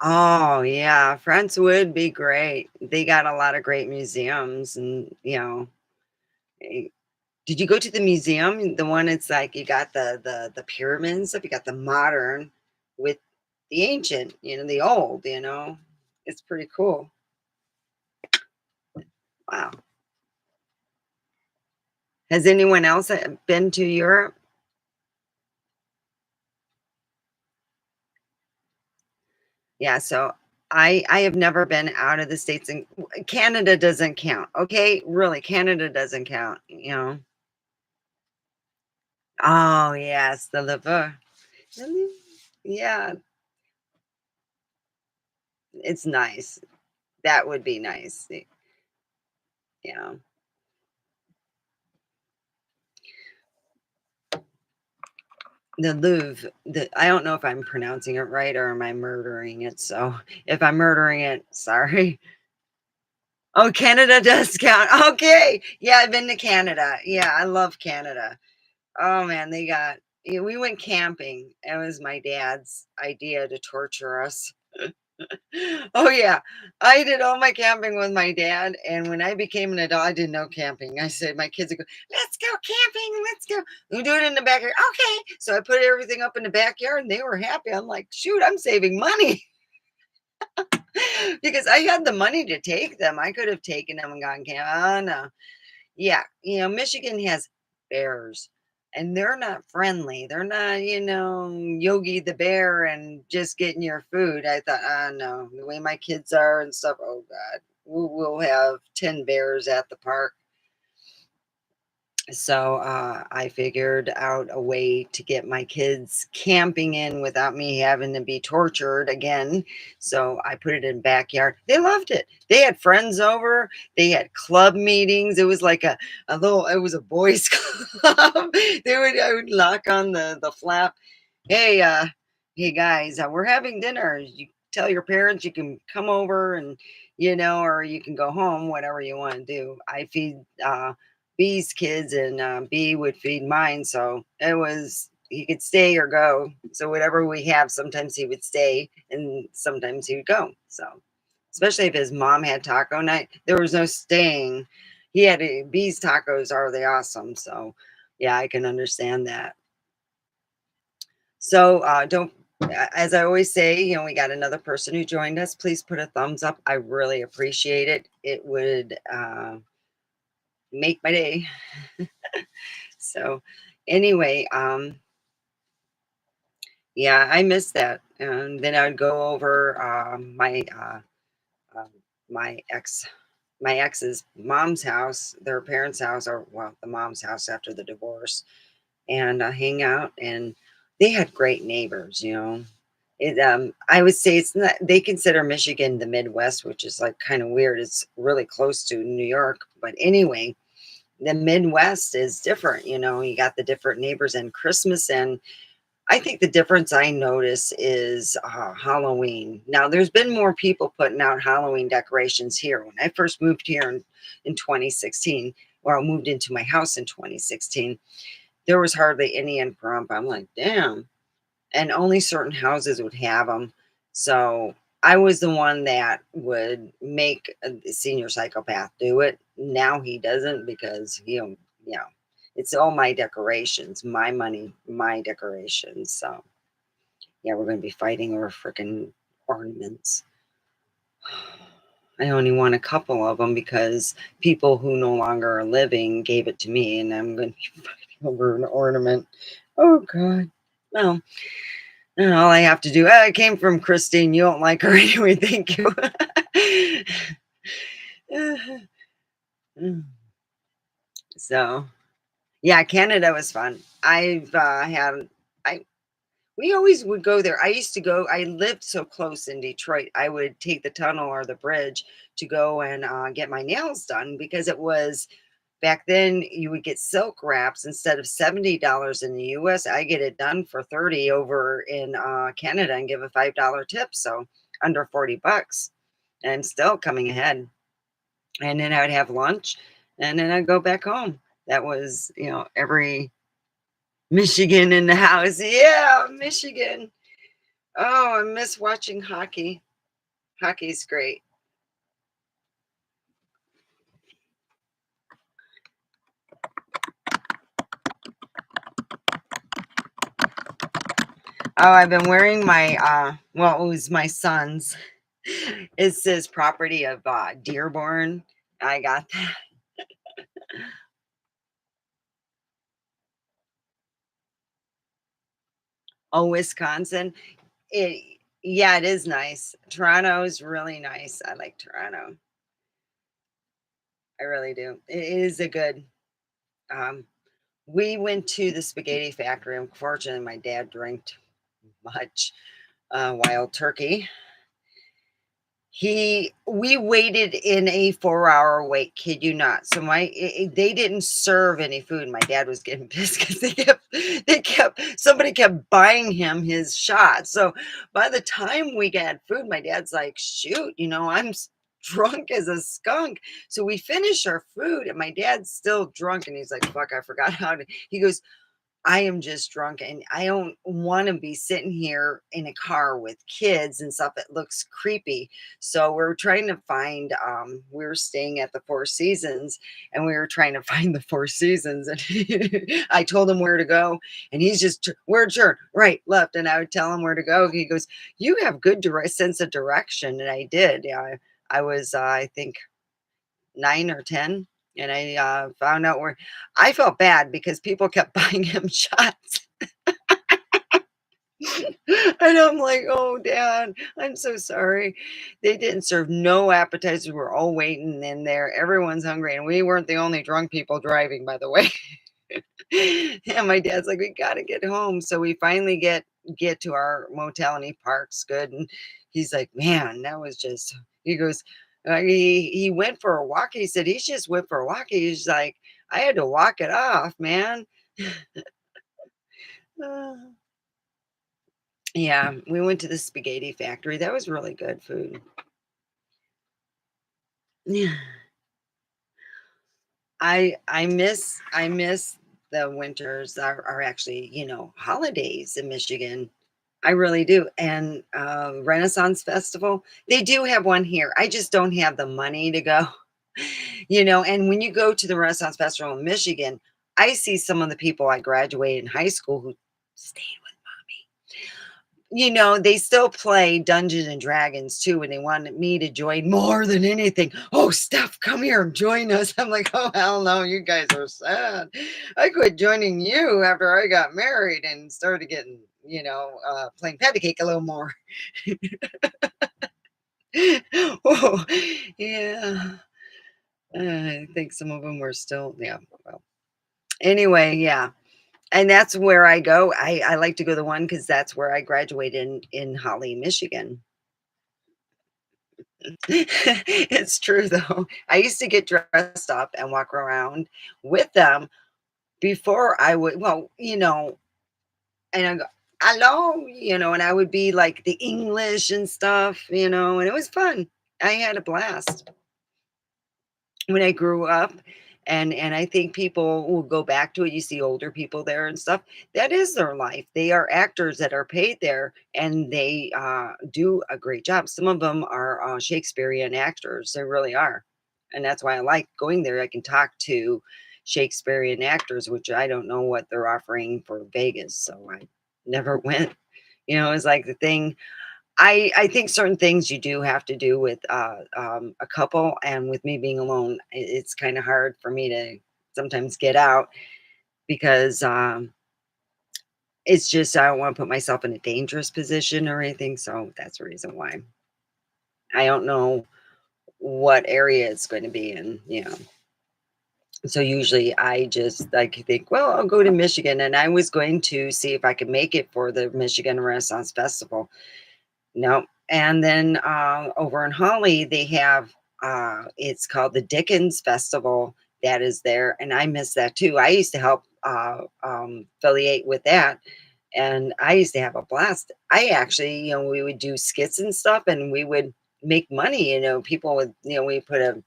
oh yeah, France would be great. They got a lot of great museums, and eh, did you go to the museum? The one it's like you got the pyramids stuff, you got the modern with the ancient, the old. It's pretty cool. Wow. Has anyone else been to Europe? Yeah, so I have never been out of the States, and Canada doesn't count. Okay? Really, Canada doesn't count. Oh, yes, the liver. Yeah, it's nice. That would be nice. Yeah. The Louvre, I don't know if I'm pronouncing it right or am I murdering it. So if I'm murdering it, sorry. Oh, Canada does count. Okay. Yeah, I've been to Canada. Yeah, I love Canada. Oh man, we went camping. It was my dad's idea to torture us. Oh, yeah. I did all my camping with my dad, and when I became an adult, I didn't know camping. I said, my kids would go, "Let's go camping, let's go." We do it in the backyard. Okay. So I put everything up in the backyard, and they were happy. I'm like, shoot, I'm saving money because I had the money to take them. I could have taken them and gone camp. Oh, no. Yeah, Michigan has bears, and they're not friendly. They're not, Yogi the Bear and just getting your food. I thought, no, the way my kids are and stuff. Oh God, we'll have 10 bears at the park. So I figured out a way to get my kids camping in without me having to be tortured again. So I put it in backyard. They loved it. They had friends over. They had club meetings. It was like a little. It was a boys' club. I would knock on the flap. Hey, hey guys, we're having dinner. You tell your parents you can come over and or you can go home, whatever you want to do. I feed B's kids, and B would feed mine, so it was he could stay or go. So whatever we have, sometimes he would stay, and sometimes he would go. So especially if his mom had taco night, there was no staying. He had B's tacos are they awesome. So yeah, I can understand that. So don't, as I always say, we got another person who joined us. Please put a thumbs up. I really appreciate it. It would make my day. So, anyway, yeah, I miss that. And then I would go over uh, my ex my ex's mom's house, their parents' house, or well, the mom's house after the divorce, and hang out. And they had great neighbors. I would say it's not. They consider Michigan the Midwest, which is like kind of weird. It's really close to New York, but anyway, the Midwest is different. You got the different neighbors and Christmas, and I think the difference I notice is Halloween. Now, there's been more people putting out Halloween decorations here. When I first moved here in 2016, or I moved into my house in 2016, there was hardly any in Pahrump. I'm like, damn. And only certain houses would have them. So I was the one that would make a senior psychopath do it. Now he doesn't because it's all my decorations, my money, my decorations. So yeah, we're going to be fighting over freaking ornaments. I only want a couple of them because people who no longer are living gave it to me, and I'm going to be fighting over an ornament. Oh God. Well, and all I have to do, it came from Christine. You don't like her anyway. Thank you. So, yeah, Canada was fun. I've had, I, we always would go there. I used to go, I lived so close in Detroit. I would take the tunnel or the bridge to go and get my nails done because it was back then you would get silk wraps instead of $70 in the US. I get it done for 30 over in Canada and give a $5 tip. So under 40 bucks. And I'm still coming ahead. And then I would have lunch and then I'd go back home. That was, every Michigan in the house. Yeah, Michigan. Oh, I miss watching hockey. Hockey's great. Oh, I've been wearing my well, it was my son's. It says property of Dearborn. I got that. Oh, Wisconsin. Yeah, it is nice. Toronto is really nice. I like Toronto. I really do. It is a good um we went to the spaghetti factory. Unfortunately, my dad drank too much wild turkey. We waited in a 4-hour wait, kid you not. So they didn't serve any food. My dad was getting pissed because somebody kept buying him his shot. So by the time we got food, my dad's like, shoot, I'm drunk as a skunk. So we finished our food and my dad's still drunk and he's like, fuck, I forgot how to, he goes, I am just drunk and I don't want to be sitting here in a car with kids and stuff. It looks creepy. So we're trying to find, we were staying at the Four Seasons and we were trying to find the Four Seasons. And I told him where to go and he's just, where turn, right, left. And I would tell him where to go. He goes, you have good sense of direction. And I did. Yeah. I was, I think, 9 or 10, and I, found out where I felt bad because people kept buying him shots. And I'm like, "Oh, dad, I'm so sorry." They didn't serve no appetizers, we're all waiting in there, everyone's hungry, and we weren't the only drunk people driving, by the way. And my dad's like, "We gotta get home." So we finally get to our motel and he parks good. And he's like, "Man, that was just," he goes, he went for a walk. He said, "He's just went for a walk." He's like, "I had to walk it off, man." Uh, yeah, we went to the spaghetti factory. That was really good food. Yeah. I miss the winters are actually, holidays in Michigan. I really do. And Renaissance Festival, they do have one here. I just don't have the money to go. And when you go to the Renaissance Festival in Michigan, I see some of the people I graduated in high school who stayed with they still play Dungeons and Dragons too, and they wanted me to join more than anything. "Oh, Steph, come here and join us." I'm like, "Oh, hell no, you guys are sad. I quit joining you after I got married and started getting, playing patty cake a little more." Oh, yeah. I think some of them were still, yeah. Well, anyway, yeah. And that's where I go. I like to go to the one because that's where I graduated in Holly, Michigan. It's true though. I used to get dressed up and walk around with them before I would, well, and I go, "Hello," and I would be like the English and stuff, and it was fun. I had a blast when I grew up. And I think people will go back to it. You see older people there and stuff. That is their life. They are actors that are paid there, and they do a great job. Some of them are Shakespearean actors. They really are, and that's why I like going there. I can talk to Shakespearean actors, which I don't know what they're offering for Vegas, so I never went. It's like the thing. I think certain things you do have to do with a couple, and with me being alone, it's kind of hard for me to sometimes get out because it's just I don't want to put myself in a dangerous position or anything. So that's the reason why I don't know what area it's going to be in. So usually I just like think, well, I'll go to Michigan, and I was going to see if I could make it for the Michigan Renaissance Festival. No. And then over in Holly, they have it's called the Dickens Festival that is there, and I miss that too. I used to help affiliate with that, and I used to have a blast. I actually, we would do skits and stuff, and we would make money. People would, we put a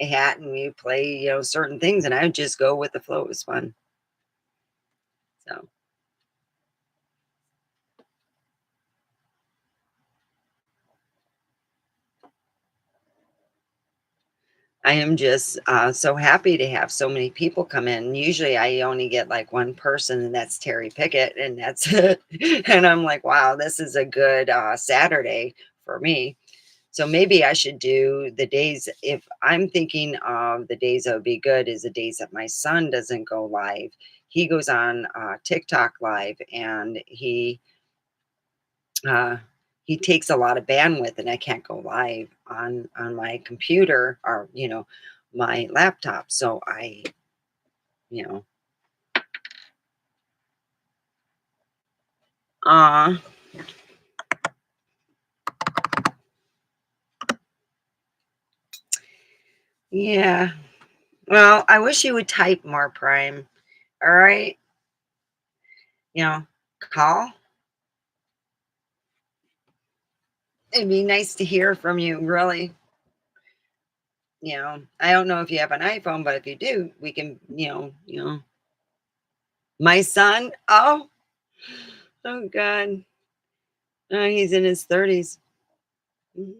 hat and we play, certain things, and I would just go with the flow. It was fun. So. I am just so happy to have so many people come in. Usually, I only get like one person, and that's Terry Pickett, and that's it. And I'm like, wow, this is a good Saturday for me. So maybe I should do the days. If I'm thinking of the days that would be good, is the days that my son doesn't go live. He goes on TikTok live, and uh, he takes a lot of bandwidth, and I can't go live on my computer or my laptop. So you know, uh yeah. Well, I wish you would type more Prime. All right, you know, call. It'd be nice to hear from you. Really, I don't know if you have an iPhone, but if you do, we can, My son, oh God. He's in his 30s. Mhm.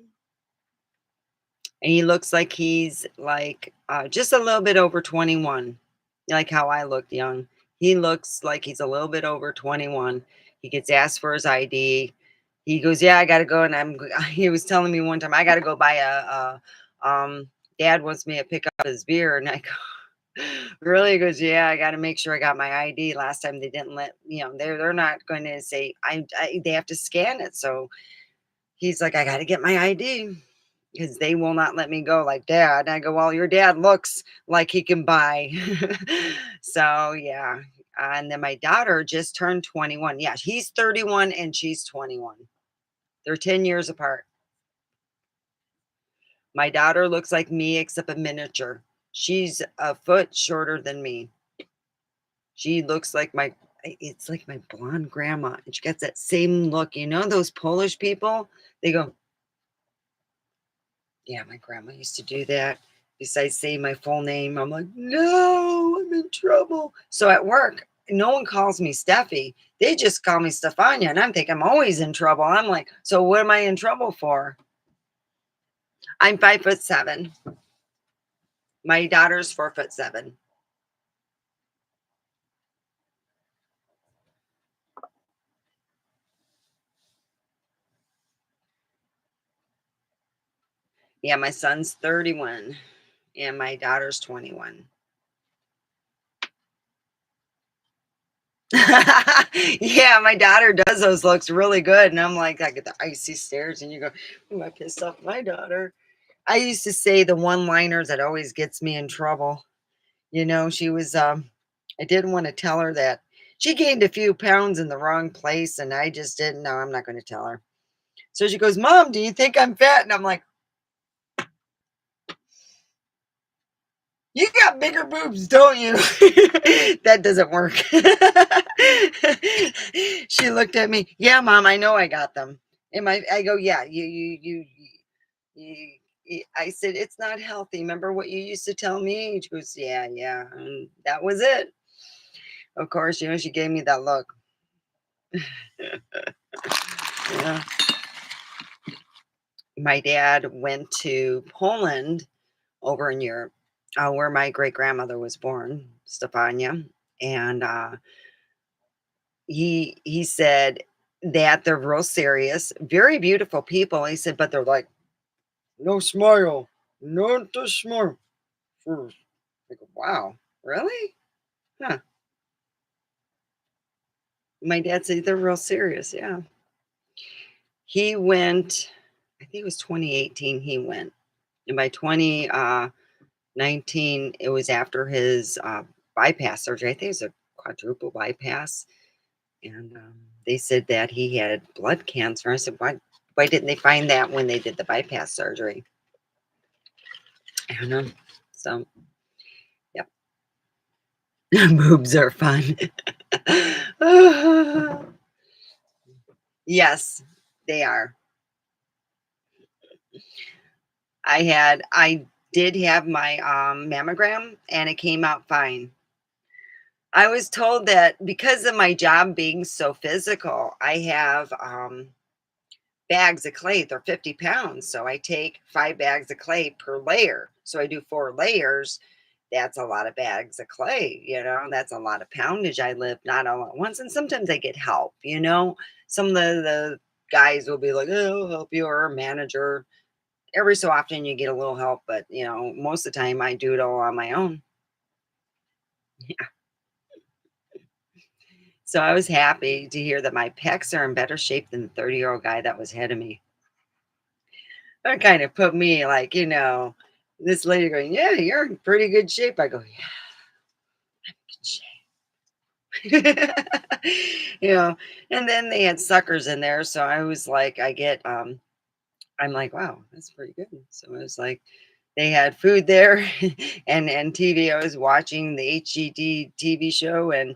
And he looks like he's like just a little bit over 21, like how I looked young. He looks like he's a little bit over 21. He gets asked for his ID. He goes, "Yeah, I got to go." And he was telling me one time, "I got to go buy dad wants me to pick up his beer." And I go, "Really?" He goes, "Yeah, I got to make sure I got my ID. Last time they didn't let, they're not going to say, they have to scan it." So he's like, "I got to get my ID because they will not let me go like dad." And I go, "Well, your dad looks like he can buy." So, yeah. And then my daughter just turned 21. Yeah, he's 31 and she's 21. They're 10 years apart. My daughter looks like me except a miniature. She's a foot shorter than me. She looks like it's like my blonde grandma. And she gets that same look. You know, those Polish people? They go, yeah, my grandma used to do that. Besides saying my full name, I'm like, no, I'm in trouble. So at work, no one calls me Steffi. They just call me Stefania. And I'm thinking I'm always in trouble. I'm like, so what am I in trouble for? I'm 5'7". My daughter's 4'7". Yeah, my son's 31 and my daughter's 21. Yeah, my daughter does those looks really good. And I'm like, I get the icy stares, and you go, "Ooh, I pissed off my daughter." I used to say the one-liners that always gets me in trouble. She was I didn't want to tell her that she gained a few pounds in the wrong place, and I just didn't know. I'm not going to tell her. So she goes, "Mom, do you think I'm fat?" And I'm like, "You got bigger boobs, don't you?" That doesn't work. She looked at me. "Yeah, Mom, I know I got them." I go, "Yeah, I said, "It's not healthy. Remember what you used to tell me?" She goes, "Yeah, yeah." And that was it. Of course, she gave me that look. Yeah. My dad went to Poland over in Europe, where my great grandmother was born, Stefania. And he said that they're real serious, very beautiful people. He said, but they're like, "No smile, not to smile." First. I go, wow, really? Huh. My dad said they're real serious. Yeah. He went, I think it was 2018 he went. And by 2019, it was after his bypass surgery. I think it was a quadruple bypass. And they said that he had blood cancer. I said, why didn't they find that when they did the bypass surgery? I don't know. So, yep. Boobs are fun. Yes, they are. I did have my mammogram and it came out fine. I was told that because of my job being so physical, I have bags of clay. They're 50 pounds. So I take 5 bags of clay per layer. So I do 4 layers. That's a lot of bags of clay. That's a lot of poundage. I lift not all at once. And sometimes I get help. Some of the guys will be like, "Oh, I'll help you," or a manager. Every so often you get a little help, but most of the time I do it all on my own. So I was happy to hear that my pecs are in better shape than the 30-year-old guy that was ahead of me. That kind of put me like, this lady going, "Yeah, you're in pretty good shape." I go, "Yeah, good shape." you know, and then they had suckers in there. So I was like, I'm like, wow, that's pretty good. So I was like, they had food there and TV. I was watching the HGD TV show and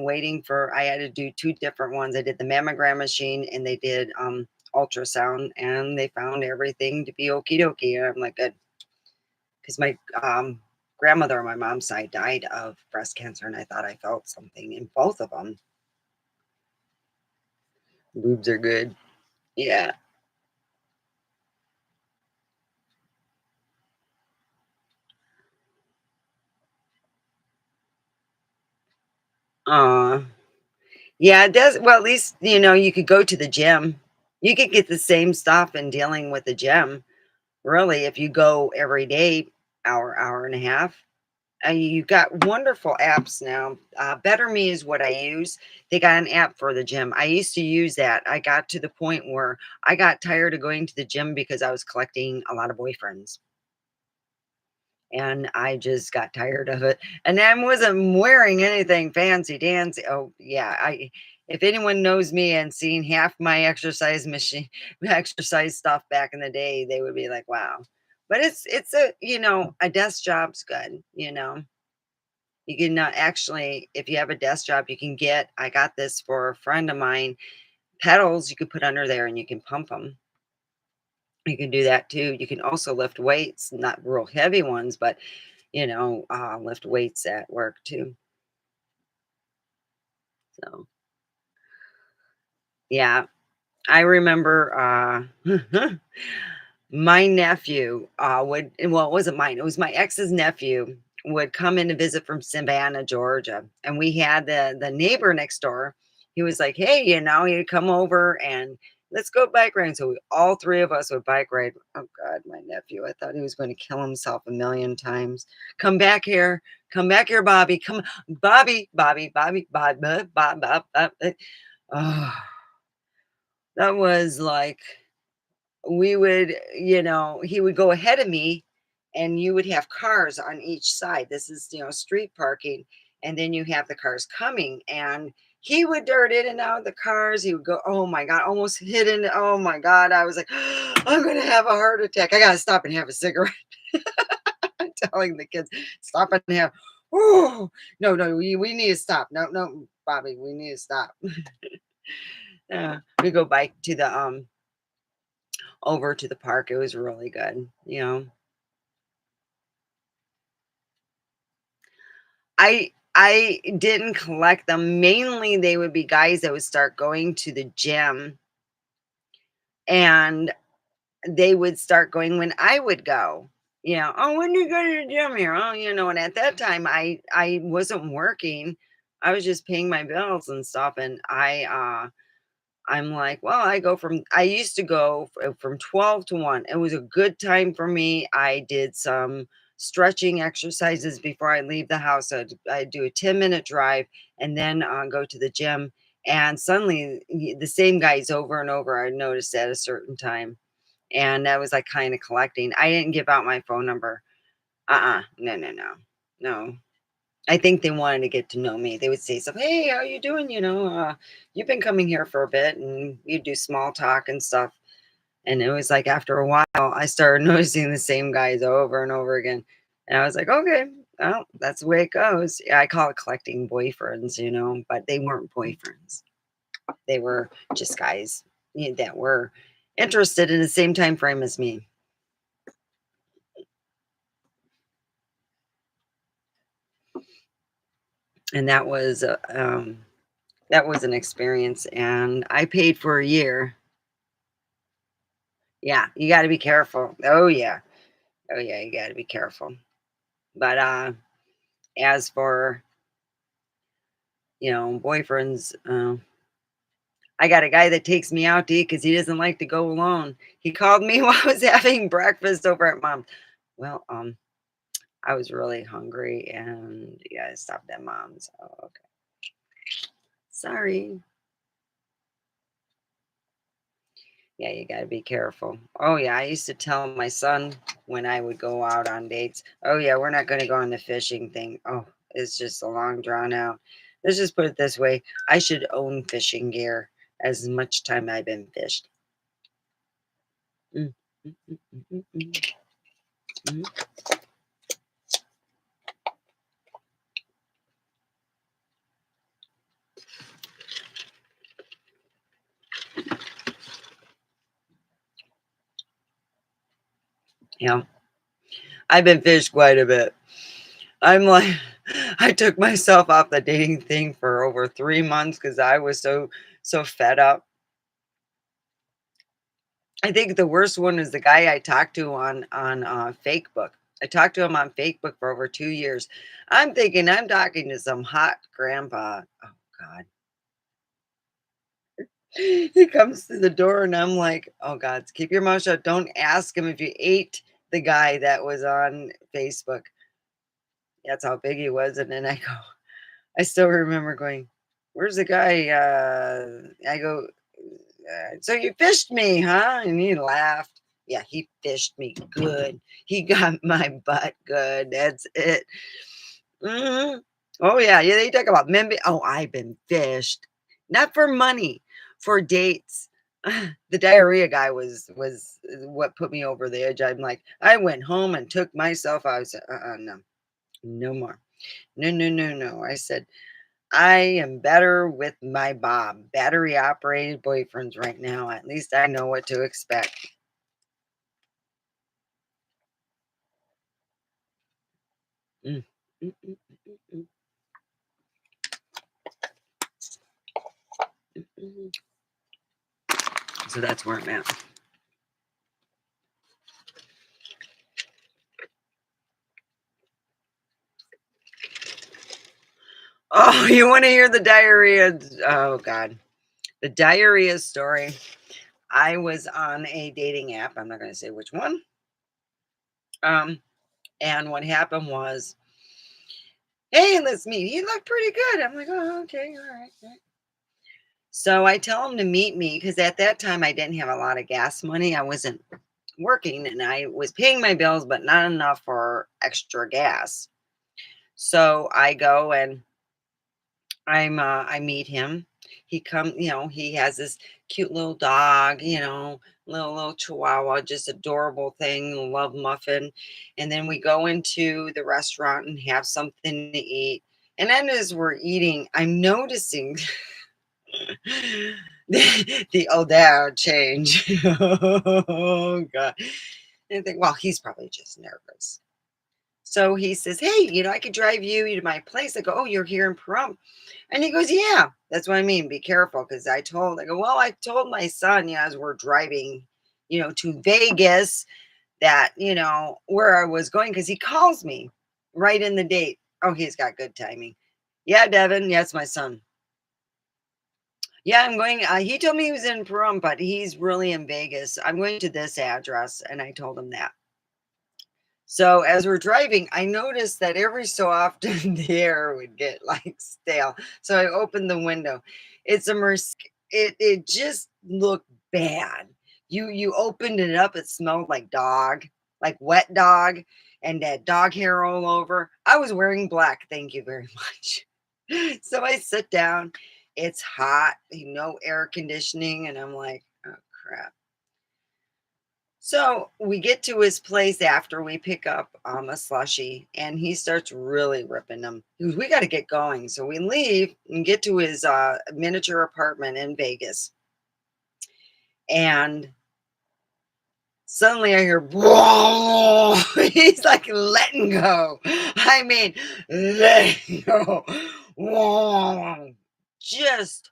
waiting for. I had to do two different ones. I did the mammogram machine and they did ultrasound, and they found everything to be okie dokie. And I'm like, good, because my grandmother on my mom's side died of breast cancer, and I thought I felt something in both of them. Boobs are good. Yeah. Aw. Yeah, it does. Well, at least, you could go to the gym. You could get the same stuff in dealing with the gym, really, if you go every day, hour, hour and a half. You got wonderful apps now. Better Me is what I use. They got an app for the gym. I used to use that. I got to the point where I got tired of going to the gym because I was collecting a lot of boyfriends. And I just got tired of it. And I wasn't wearing anything fancy dancy. Oh, yeah. If anyone knows me and seen half my exercise machine, exercise stuff back in the day, they would be like, wow. But it's a desk job's good. You can actually, if you have a desk job, I got this for a friend of mine, pedals you could put under there and you can pump them. You can do that too. You can also lift weights, not real heavy ones, but lift weights at work too. So yeah, I remember my nephew well, it wasn't mine, it was my ex's nephew would come in to visit from Savannah, Georgia. And we had the neighbor next door. He was like, hey, he'd come over and let's go bike riding. So all three of us would bike ride. Oh God, my nephew. I thought he was going to kill himself a million times. Come back here. Come back here, Bobby. Come Bobby, Bobby, Bobby, Bob, Bob, Bob, Bob, Bob. Oh, that was like he would go ahead of me and you would have cars on each side. This is, street parking. And then you have the cars coming and he would dart in and out of the cars. He would go, oh my God, almost hit in. Oh my God. I was like, I'm going to have a heart attack. I got to stop and have a cigarette. I'm telling the kids, stop and have, oh, no, no, we need to stop. No, no, Bobby, we need to stop. We go bike to the, over to the park. It was really good. I didn't collect them. Mainly they would be guys that would start going to the gym and they would start going when I would go. Oh, when do you go to the gym here? Oh, and at that time I wasn't working. I was just paying my bills and stuff. And I'm like, well, I used to go from 12 to 1. It was a good time for me. I did some stretching exercises before I leave the house. I'd do a 10-minute drive and then go to the gym. And suddenly the same guys over and over, I noticed at a certain time. And I was like kind of collecting. I didn't give out my phone number. No, no, no, no. I think they wanted to get to know me. They would say stuff, "Hey, how you doing? You've been coming here for a bit," and you do small talk and stuff. And it was like after a while, I started noticing the same guys over and over again. And I was like, "Okay, well, that's the way it goes." Yeah, I call it collecting boyfriends, but they weren't boyfriends. They were just guys that were interested in the same time frame as me. And that was an experience. And I paid for a year. Yeah, you gotta be careful. Oh, yeah. Oh, yeah, you gotta be careful. But, as for, boyfriends, I got a guy that takes me out to eat because he doesn't like to go alone. He called me while I was having breakfast over at mom's. Well, I was really hungry and yeah, I stopped at mom's. Oh, okay. Sorry. Yeah, you gotta be careful. Oh yeah, I used to tell my son when I would go out on dates, "Oh yeah, we're not gonna go on the fishing thing." Oh, it's just a long drawn out. Let's just put it this way: I should own fishing gear as much time I've been fished. Mm, mm, mm, mm, mm, mm, mm. Yeah, I've been fished quite a bit. I'm like, I took myself off the dating thing for over 3 months because I was so fed up. I think the worst one is the guy I talked to on Facebook. I talked to him on Facebook for over 2 years. I'm thinking I'm talking to some hot grandpa. Oh God. He comes to the door and I'm like, oh God, keep your mouth shut. Don't ask him if you ate the guy that was on Facebook. That's how big he was. And then I still remember going, where's the guy? I go, so you fished me, huh? And he laughed. Yeah, he fished me good. He got my butt good. That's it. Mhm. Oh yeah, yeah. They talk about men. Oh, I've been fished, not for money, for dates. The diarrhea guy was what put me over the edge. I'm like, I went home and took myself out. I said, no, no more. No, no, no, no. I said, I am better with my Bob, battery operated boyfriends right now. At least I know what to expect. Mm, mm, mm, mm, mm, mm, mm. So that's where I'm at. Oh, you want to hear the diarrhea? Oh, God. The diarrhea story. I was on a dating app. I'm not going to say which one. Um, and what happened was, hey, let's meet. He looked pretty good. I'm like, oh, okay, all right. All right. So I tell him to meet me because at that time I didn't have a lot of gas money. I wasn't working and I was paying my bills, but not enough for extra gas. So I go and I meet him. He has this cute little dog, little chihuahua, just adorable thing, love muffin. And then we go into the restaurant and have something to eat. And then as we're eating, I'm noticing the Odell change. Oh God. And I think, well, he's probably just nervous. So he says, hey, I could drive you to my place. I go, oh, you're here in Pahrump. And he goes, yeah, that's what I mean. Be careful. Because I go, well, I told my son, as we're driving, to Vegas that, where I was going. Because he calls me right in the date. Oh, he's got good timing. Yeah, Devin. Yeah, it's my son. Yeah, I'm going. He told me he was in Pahrump, but he's really in Vegas. I'm going to this address. And I told him that. So as we're driving, I noticed that every so often the air would get like stale. So I opened the window. It's a it just looked bad. You opened it up, it smelled like dog, like wet dog, and that dog hair all over. I was wearing black, thank you very much. So I sit down. It's hot, no air conditioning, and I'm like, oh crap. So we get to his place after we pick up a slushie, and he starts really ripping them. He goes, we got to get going. So we leave and get to his miniature apartment in Vegas. And suddenly I hear, whoa, he's like letting go. I mean, letting go. Whoa, just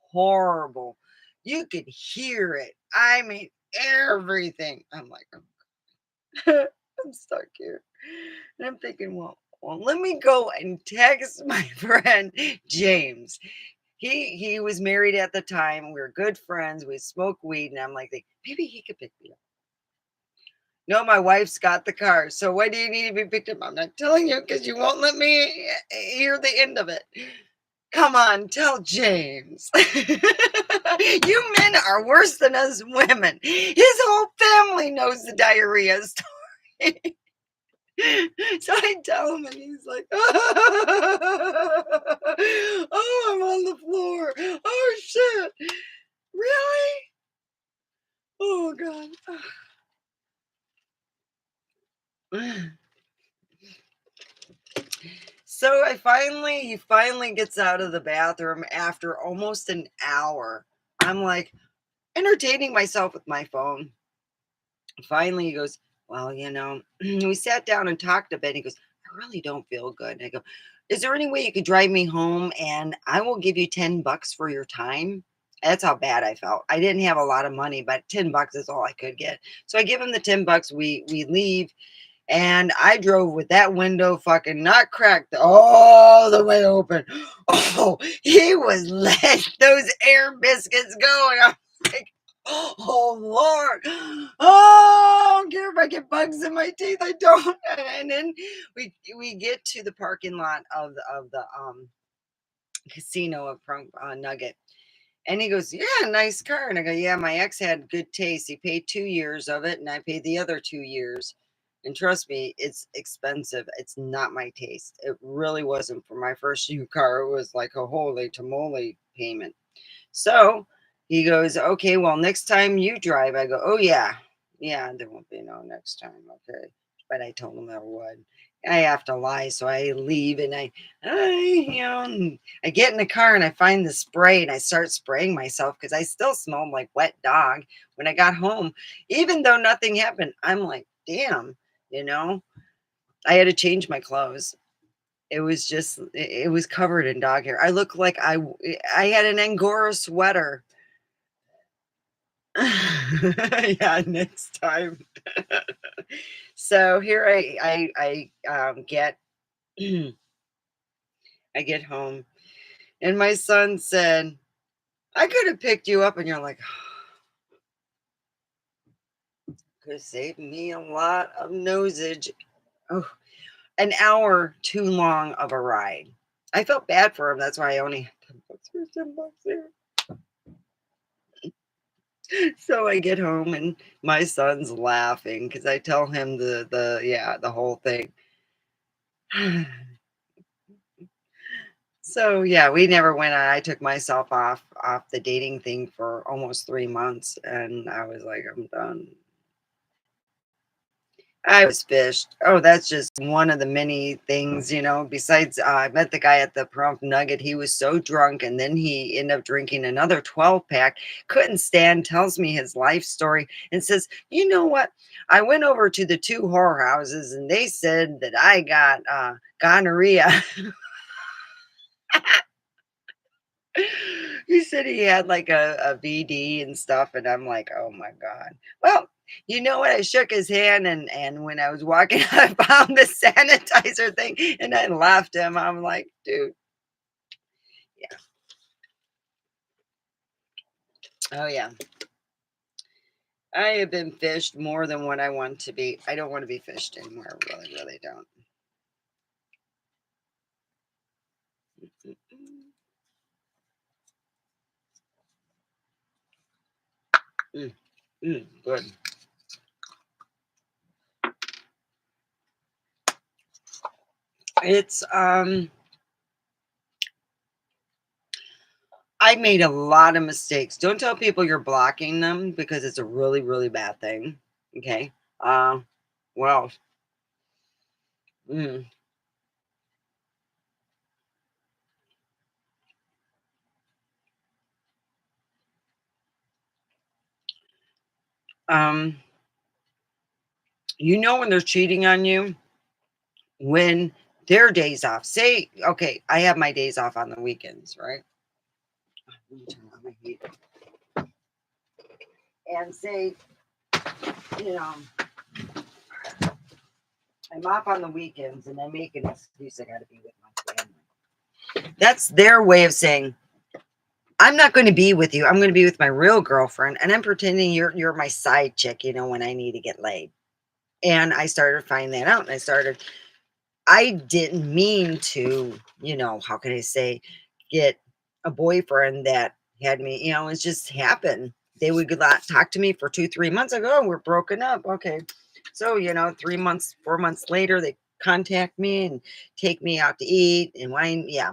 horrible. You could hear it. I mean, everything. I'm like, I'm stuck here. And I'm thinking, well, let me go and text my friend James. He was married at the time. We were good friends. We smoked weed, and I'm like, maybe he could pick me up. No, my wife's got the car. So why do you need to be picked up? I'm not telling you because you won't let me hear the end of it. Come on, tell James. You men are worse than us women. His whole family knows the diarrhea story. So I tell him, and he's like, oh, I'm on the floor. Oh, shit. Really? Oh, God. So he finally gets out of the bathroom after almost an hour. I'm like entertaining myself with my phone. Finally, he goes, well, we sat down and talked a bit. He goes, I really don't feel good. And I go, is there any way you could drive me home and I will give you $10 for your time? That's how bad I felt. I didn't have a lot of money, but $10 is all I could get. So I give him the $10. We leave, and I drove with that window fucking not cracked all the way open. Oh, he was letting those air biscuits going. I'm like, oh Lord. Oh, I don't care if I get bugs in my teeth. I don't. And then we get to the parking lot of the casino of Nugget. And he goes, yeah, nice car. And I go, yeah, my ex had good taste. He paid 2 years of it, and I paid the other 2 years. And trust me, it's expensive. It's not my taste. It really wasn't for my first new car. It was like a holy tamale payment. So he goes, okay, well, next time you drive, I go, oh, yeah. Yeah, there won't be no next time. Okay. But I told him I would. I have to lie. So I leave and I get in the car and I find the spray and I start spraying myself because I still smelled like wet dog when I got home. Even though nothing happened, I'm like, damn, you know, I had to change my clothes. It was just, it was covered in dog hair. I looked like I had an Angora sweater. Yeah, next time. So here get I get home and my son said, I could have picked you up, and you're like, could have saved me a lot of nosage. Oh, an hour too long of a ride. I felt bad for him. That's why I only had $10 here, $10 there. So I get home and my son's laughing because I tell him the whole thing. So yeah, we never went on. I took myself off the dating thing for almost 3 months, and I was like, I'm done. I was fished. Oh, that's just one of the many things, Besides, I met the guy at the Pahrump Nugget. He was so drunk, and then he ended up drinking another 12 pack. Couldn't stand. Tells me his life story and says, "You know what? I went over to the two whorehouses, and they said that I got gonorrhea." He said he had like a VD and stuff, and I'm like, oh my God. Well, you know what? I shook his hand, and when I was walking, I found the sanitizer thing, and I laughed him. I'm like, dude, yeah, oh yeah. I have been fished more than what I want to be. I don't want to be fished anymore. I really, really don't. Mm, good. It's I made a lot of mistakes. Don't tell people you're blocking them because it's a really, really bad thing. Okay. Uh, well, mm, um, when they're cheating on you when their days off. Say, okay, I have my days off on the weekends, right? Let me turn on my heat. And say, you know, I'm off on the weekends and I make an excuse. I got to be with my family. That's their way of saying, I'm not going to be with you. I'm going to be with my real girlfriend, and I'm pretending you're my side chick. When I need to get laid. And I started finding that out, and I didn't mean to, how can I say, get a boyfriend that had me. It just happened. They would talk to me for 2, 3 months. I go, oh, we're broken up. Okay, so 3 months, 4 months later, they contact me and take me out to eat and wine. Yeah,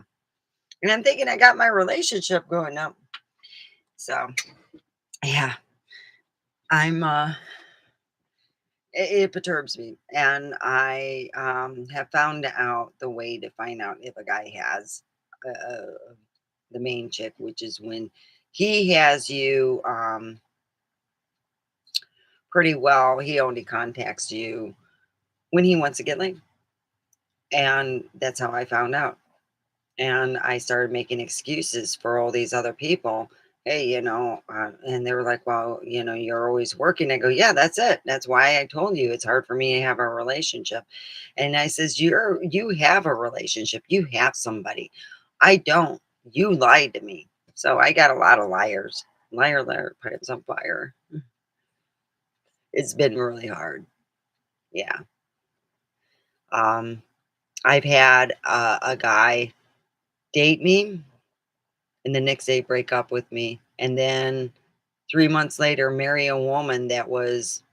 and I'm thinking I got my relationship going up. So yeah, I'm it perturbs me, and I have found out the way to find out if a guy has the main chick, which is when he has you pretty well. He only contacts you when he wants to get laid. And that's how I found out. And I started making excuses for all these other people. Hey, and they were like, well, you're always working. I go, yeah, that's it. That's why I told you it's hard for me to have a relationship. And I says, you have a relationship. You have somebody. I don't. You lied to me. So I got a lot of liars. Liar, liar, pants on fire. It's been really hard. Yeah. Um, I've had a guy date me and the next day break up with me. And then 3 months later, marry a woman that was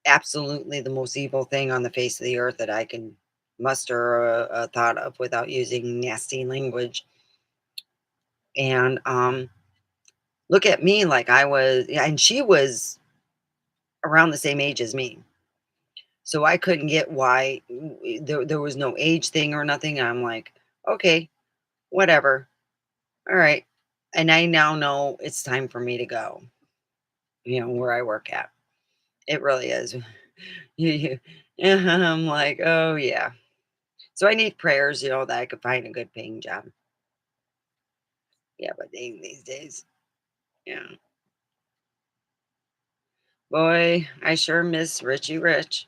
absolutely the most evil thing on the face of the earth that I can muster a thought of without using nasty language. And look at me like I was, yeah, and she was around the same age as me. So I couldn't get why there was no age thing or nothing. I'm like, okay, whatever. All right. And I now know it's time for me to go, where I work at. It really is. You yeah, I'm like, "Oh, yeah." So I need prayers, that I could find a good paying job. Yeah, but dang these days. Yeah. Boy, I sure miss Richie Rich.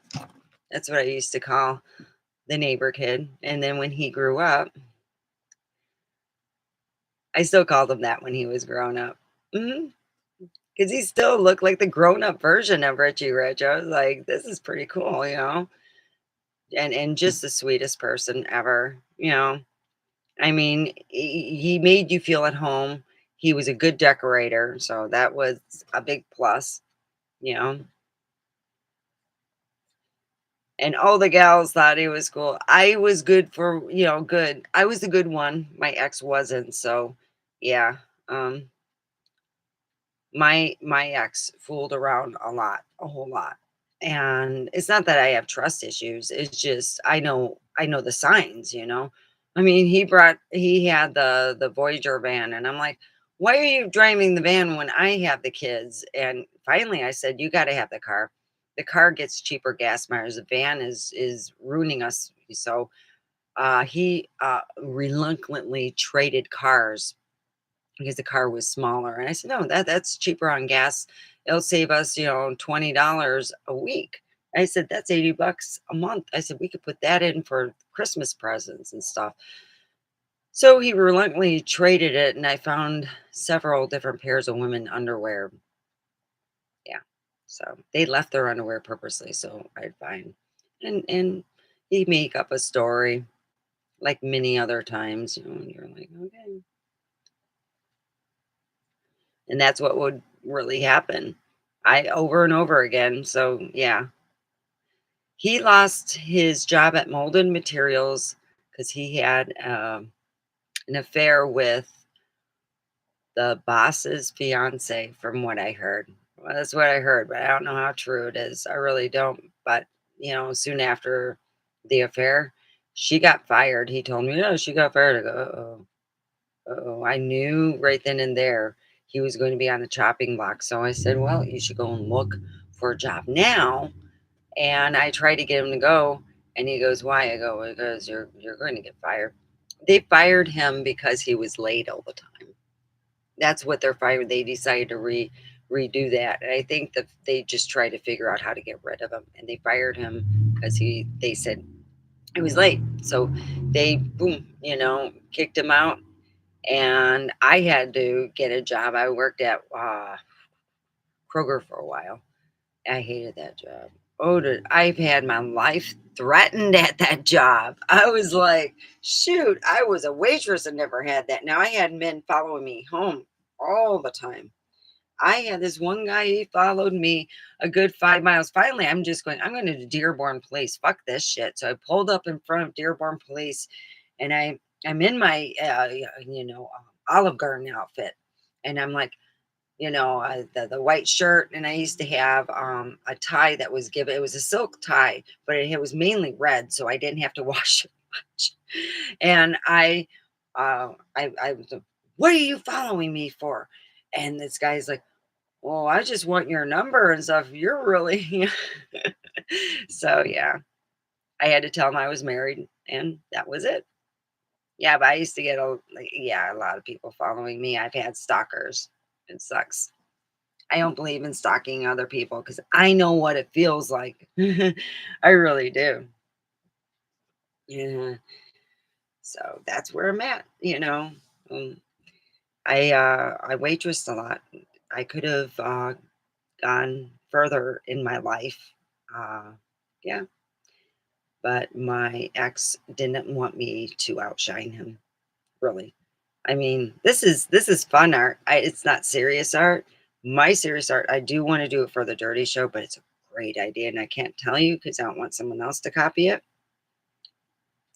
That's what I used to call the neighbor kid. And then when he grew up, I still called him that when he was grown up. Mhm. 'Cause he still looked like the grown up version of Richie Rich. I was like, "This is pretty cool." And just the sweetest person ever. I mean, he made you feel at home. He was a good decorator, so that was a big plus, you know. And all the gals thought he was cool. I was good good. I was the good one. My ex wasn't, so yeah. Um, my ex fooled around a lot, a whole lot. And it's not that I have trust issues. It's just I know the signs. I mean, he had the Voyager van and I'm like, "Why are you driving the van when I have the kids?" And finally I said, "You got to have the car. The car gets cheaper gas miles. The van is ruining us." So, he reluctantly traded cars because the car was smaller. And I said, "No, that's cheaper on gas. It'll save us, $20 a week." I said, "That's $80 a month." I said, "We could put that in for Christmas presents and stuff." So he reluctantly traded it, and I found several different pairs of women underwear. Yeah. So they left their underwear purposely, so I'd find. And he'd make up a story like many other times, and you're like, okay. And that's what would really happen. I over and over again. So yeah. He lost his job at Molded Materials because he had an affair with the boss's fiance, from what I heard. Well, that's what I heard, but I don't know how true it is. I really don't. But soon after the affair, she got fired. He told me, "No, she got fired." I go, "Uh-oh. Uh-oh." I knew right then and there he was going to be on the chopping block. So I said, "Well, you should go and look for a job now." And I tried to get him to go, and he goes, "Why?" I go, "Because you're going to get fired." They fired him because he was late all the time. That's what they're fired. They decided to redo that, and I think that they just tried to figure out how to get rid of him, and they fired him because they said he was late. So they boom, kicked him out, and I had to get a job. I worked at Kroger for a while. I hated that job. Oh, I've had my life threatened at that job. I was like, shoot, I was a waitress and never had that. Now I had men following me home all the time. I had this one guy, he followed me a good 5 miles. Finally, I'm going to Dearborn Police. Fuck this shit. So I pulled up in front of Dearborn Police and I'm in my, Olive Garden outfit. And I'm like, the white shirt, and I used to have a tie that was given. It was a silk tie, but it was mainly red, so I didn't have to wash it much. And I was like, "What are you following me for?" And this guy's like, "Well, I just want your number and stuff. You're really," so yeah. I had to tell him I was married, and that was it. Yeah, but I used to get a lot of people following me. I've had stalkers. It sucks. I don't believe in stalking other people because I know what it feels like. I really do. Yeah. So that's where I'm at. Um, I waitressed a lot. I could have gone further in my life. Uh, yeah, but my ex didn't want me to outshine him. Really. I mean, this is fun art. It's not serious art. My serious art, I do want to do it for the dirty show, but it's a great idea, and I can't tell you because I don't want someone else to copy it.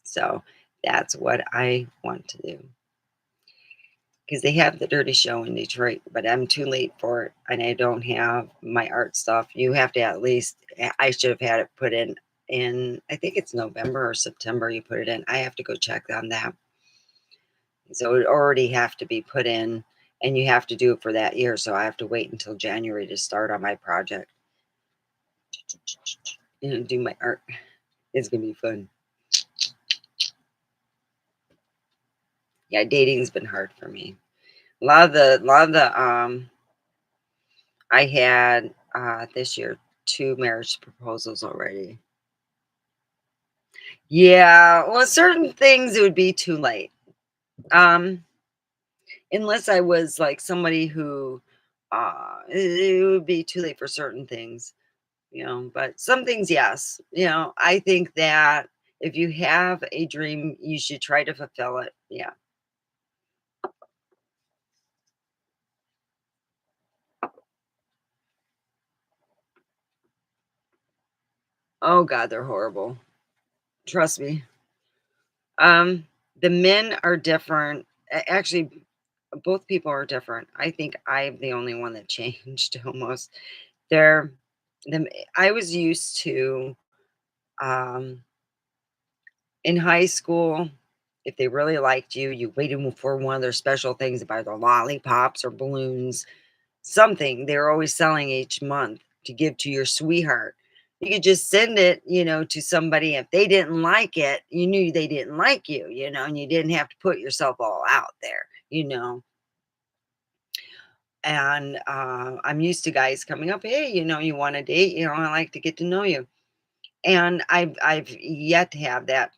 So that's what I want to do. Because they have the dirty show in Detroit, but I'm too late for it, and I don't have my art stuff. You have to at least. I should have had it put in. I think it's November or September. You put it in. I have to go check on that. So it would already have to be put in, and you have to do it for that year. So I have to wait until January to start on my project. Do my art. It's gonna be fun. Yeah, dating's been hard for me. A lot of the I had this year 2 marriage proposals already. Yeah, well, certain things it would be too late. Um, unless I was like somebody who it would be too late for certain things. But some things, yes. I think that if you have a dream, you should try to fulfill it. Yeah. Oh God, they're horrible. Trust me. Um, the men are different. Actually, both people are different. I think I'm the only one that changed almost. They're the I was used to um in high school, if they really liked you, you waited for one of their special things, by the lollipops or balloons, something they're always selling each month to give to your sweetheart. You could just send it to somebody. If they didn't like it, you knew they didn't like you, and you didn't have to put yourself all out there. And I'm used to guys coming up, hey, you want to date, I like to get to know you. And I've yet to have that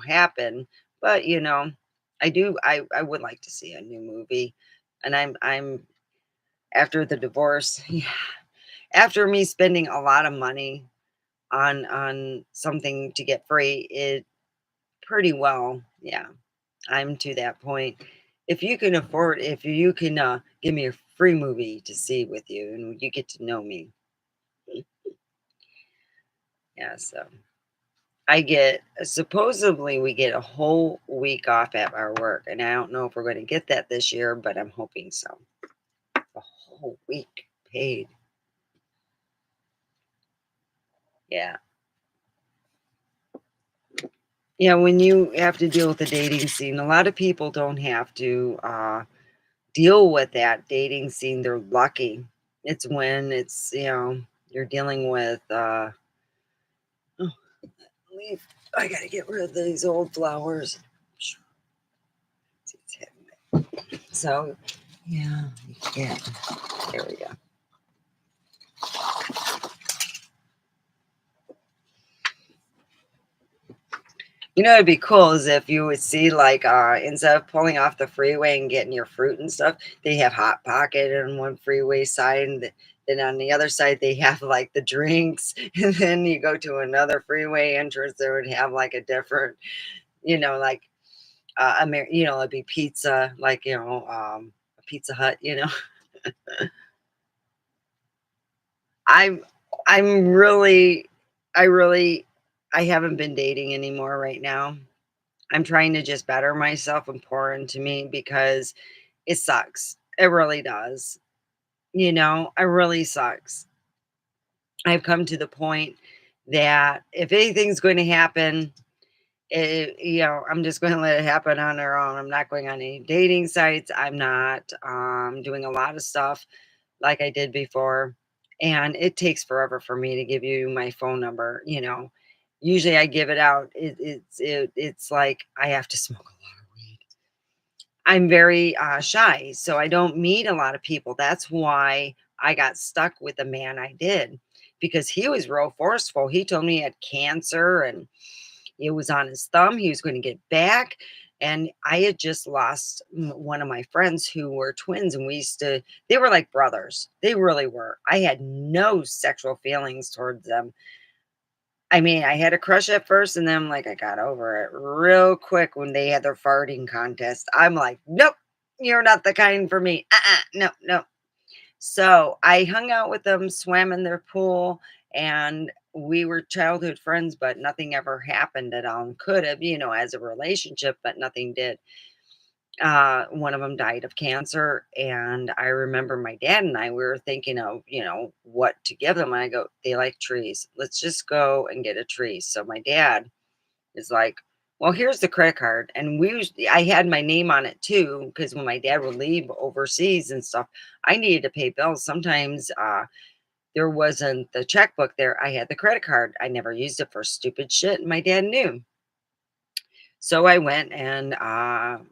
happen. But I would like to see a new movie. And I'm after the divorce, yeah, after me spending a lot of money on something to get free, it pretty well, yeah, I'm to that point. If you can give me a free movie to see with you and you get to know me, yeah. So supposedly we get a whole week off at our work, and I don't know if we're going to get that this year, but I'm hoping so. A whole week paid. Yeah. Yeah, when you have to deal with the dating scene, a lot of people don't have to deal with that dating scene. They're lucky. It's when you're dealing with oh, leaf. I gotta get rid of these old flowers. So yeah, yeah. There we go. It'd be cool is if you would see like instead of pulling off the freeway and getting your fruit and stuff, they have Hot Pocket on one freeway side, and then on the other side they have like the drinks, and then you go to another freeway entrance, they would have like a different, like it'd be pizza, like a Pizza Hut. I'm I'm really, I really, I haven't been dating anymore right now. I'm trying to just better myself and pour into me because it sucks. It really does. It really sucks. I've come to the point that if anything's going to happen, I'm just going to let it happen on their own. I'm not going on any dating sites. I'm not doing a lot of stuff like I did before. And it takes forever for me to give you my phone number. Usually I give it out. It's like I have to smoke a lot of weed. I'm very shy, so I don't meet a lot of people. That's why I got stuck with the man I did, because he was real forceful. He told me he had cancer and it was on his thumb. He was going to get back. And I had just lost one of my friends who were twins, and we used to, they were like brothers. They really were. I had no sexual feelings towards them. I mean, I had a crush at first, and then like I got over it real quick when they had their farting contest. I'm like, nope, you're not the kind for me. No, no. So I hung out with them, swam in their pool, and we were childhood friends, but nothing ever happened at all. And could have, as a relationship, but nothing did. One of them died of cancer, and I remember my dad and I, we were thinking of, what to give them. And I go, they like trees. Let's just go and get a tree. So my dad is like, well, here's the credit card. And I had my name on it too, because when my dad would leave overseas and stuff, I needed to pay bills. Sometimes there wasn't the checkbook there. I had the credit card. I never used it for stupid shit. And my dad knew. So I went and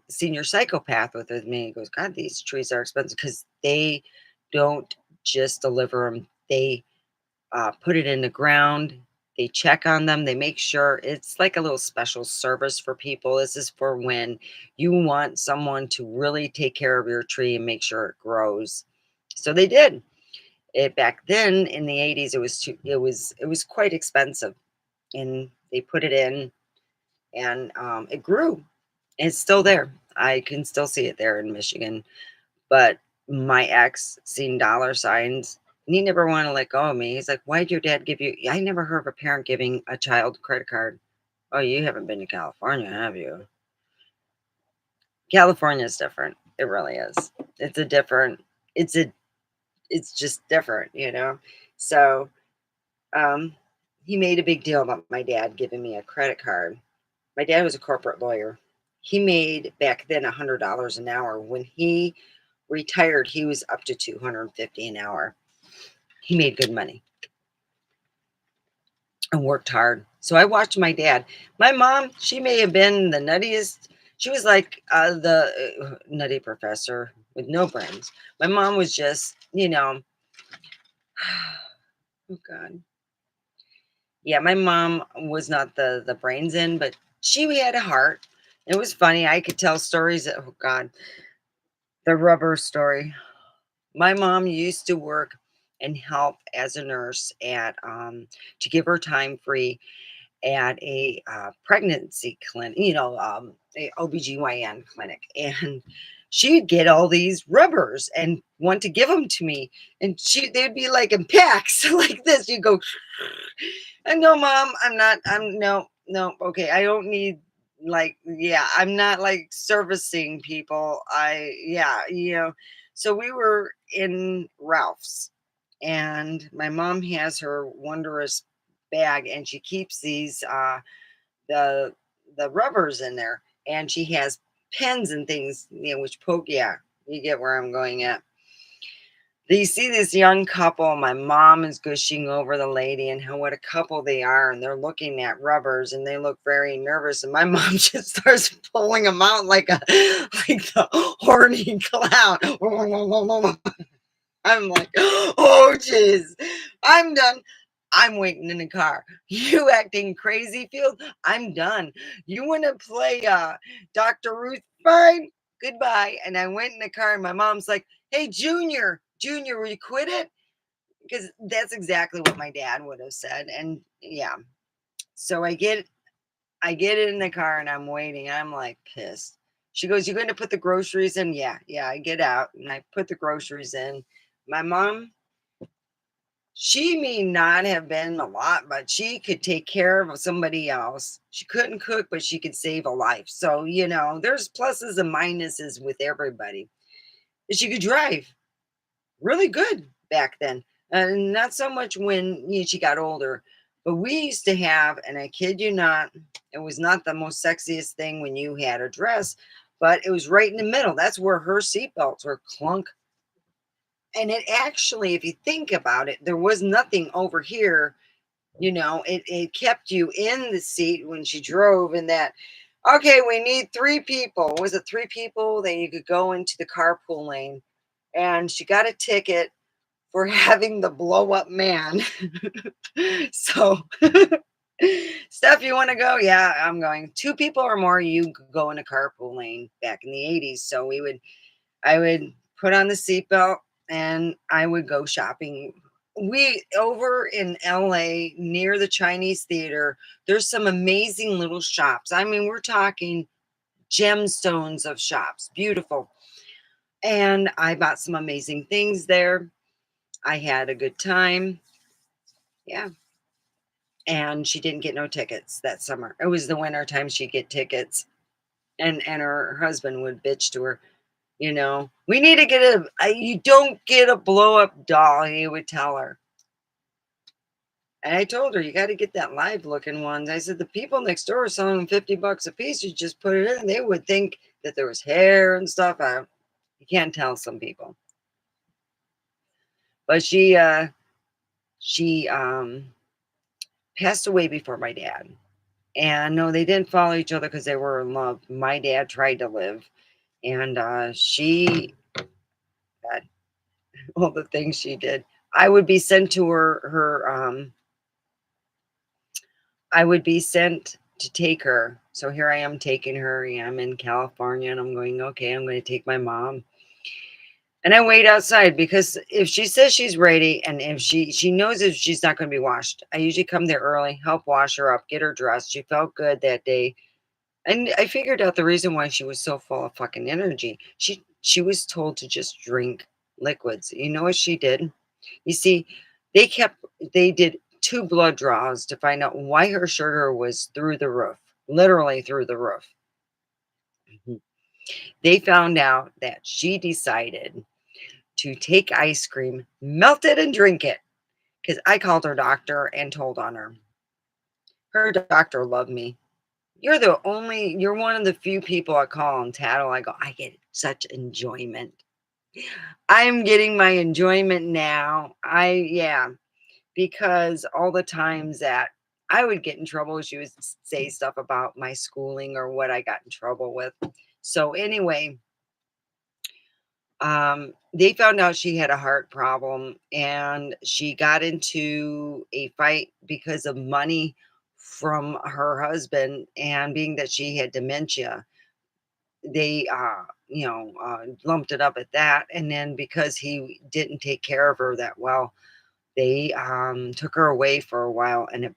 senior psychopath with me. He goes, God, these trees are expensive, because they don't just deliver them. They put it in the ground. They check on them. They make sure it's like a little special service for people. This is for when you want someone to really take care of your tree and make sure it grows. So they did it back then in the 80s. It was quite expensive, and they put it in, and it grew. It's still there. I can still see it there in Michigan. But my ex seen dollar signs, and he never wanted to let go of me. He's like, "Why'd your dad give you?" I never heard of a parent giving a child a credit card. Oh, you haven't been to California, have you? California is different. It really is. It's a different. It's a. It's just different. So, um, he made a big deal about my dad giving me a credit card. My dad was a corporate lawyer. He made back then $100 an hour. When he retired, he was up to 250 an hour. He made good money and worked hard. So I watched my dad. My mom, she may have been the nuttiest. She was like the nutty professor with no brains. My mom was just, oh God. Yeah, my mom was not the brains in, but she had a heart. It was funny. I could tell stories. Oh God, the rubber story. My mom used to work and help as a nurse at to give her time free at a pregnancy clinic, a OBGYN clinic. And she'd get all these rubbers and want to give them to me. And they'd be like in packs like this. You go, and no, mom, I'm not, I'm no, no, okay. I don't need, like, yeah, I'm not like servicing people. Yeah. So we were in Ralph's, and my mom has her wondrous bag, and she keeps these the the rubbers in there, and she has pens and things, which poke. Yeah, you get where I'm going at. You see this young couple. My mom is gushing over the lady and how what a couple they are, and they're looking at rubbers, and they look very nervous. And my mom just starts pulling them out like the horny clown. I'm like, oh, jeez, I'm done. I'm waiting in the car. You acting crazy, Field? I'm done. You want to play Dr. Ruth? Fine. Goodbye. And I went in the car, and my mom's like, hey, Junior, will you quit it? Because that's exactly what my dad would have said. And yeah, so I get in the car, and I'm waiting. I'm like pissed. She goes, you going to put the groceries in? Yeah. I get out, and I put the groceries in. My mom, she may not have been a lot, but she could take care of somebody else. She couldn't cook, but she could save a life. So, there's pluses and minuses with everybody. She could drive really good back then. And not so much when she got older. But we used to have, and I kid you not, it was not the most sexiest thing when you had a dress, but it was right in the middle. That's where her seatbelts were clunk. And it actually, if you think about it, there was nothing over here It kept you in the seat when she drove, and that, okay, we need three people. Was it three people? Then you could go into the carpool lane. And she got a ticket for having the blow up man. So, Steph, you want to go? Yeah, I'm going. Two people or more, you could go in a carpool lane back in the 80s. So I would put on the seatbelt and I would go shopping. We over in LA near the Chinese theater, there's some amazing little shops. I mean, we're talking gemstones of shops, beautiful. And I bought some amazing things there. I had a good time. Yeah. And she didn't get no tickets that summer. It was the winter time she'd get tickets. And her husband would bitch to her, we need to get you don't get a blow up doll, he would tell her. And I told her, you got to get that live looking one. I said, the people next door are selling them $50 a piece. You just put it in. They would think that there was hair and stuff. You can't tell some people. But she passed away before my dad. And no, they didn't follow each other because they were in love. My dad tried to live, and she had all the things she did. I would be sent to I would be sent to take her. So here I am taking her. Yeah, I'm in California, and I'm going, okay, I'm going to take my mom. And I wait outside because if she says she's ready, and if she knows if she's not going to be washed, I usually come there early, help wash her up, get her dressed. She felt good that day. And I figured out the reason why she was so full of fucking energy. She was told to just drink liquids. You know what she did? You see, they kept they did two blood draws to find out why her sugar was through the roof, literally through the roof. Mhm. They found out that she decided to take ice cream, melt it, and drink it. Because I called her doctor and told on her. Her doctor loved me. You're one of the few people I call and tattle. I go, I get such enjoyment. I'm getting my enjoyment now. Yeah, because all the times that I would get in trouble, she would say stuff about my schooling or what I got in trouble with. So anyway, they found out she had a heart problem and she got into a fight because of money from her husband, and being that she had dementia, they lumped it up at that. And then because he didn't take care of her that well, they took her away for a while, and it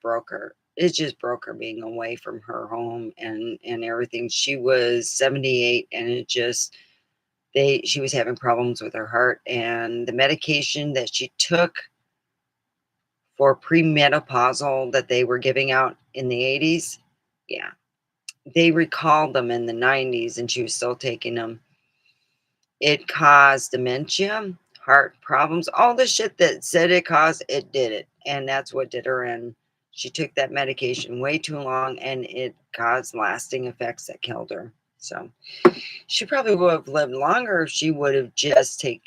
just broke her being away from her home and everything. She was 78, and she was having problems with her heart, and the medication that she took for premenopausal that they were giving out in the 80s, yeah, they recalled them in the 90s, and she was still taking them. It caused dementia, heart problems, all the shit that said it caused, it did it. And that's what did her in. She took that medication way too long, and it caused lasting effects that killed her. So she probably would have lived longer if she would have just take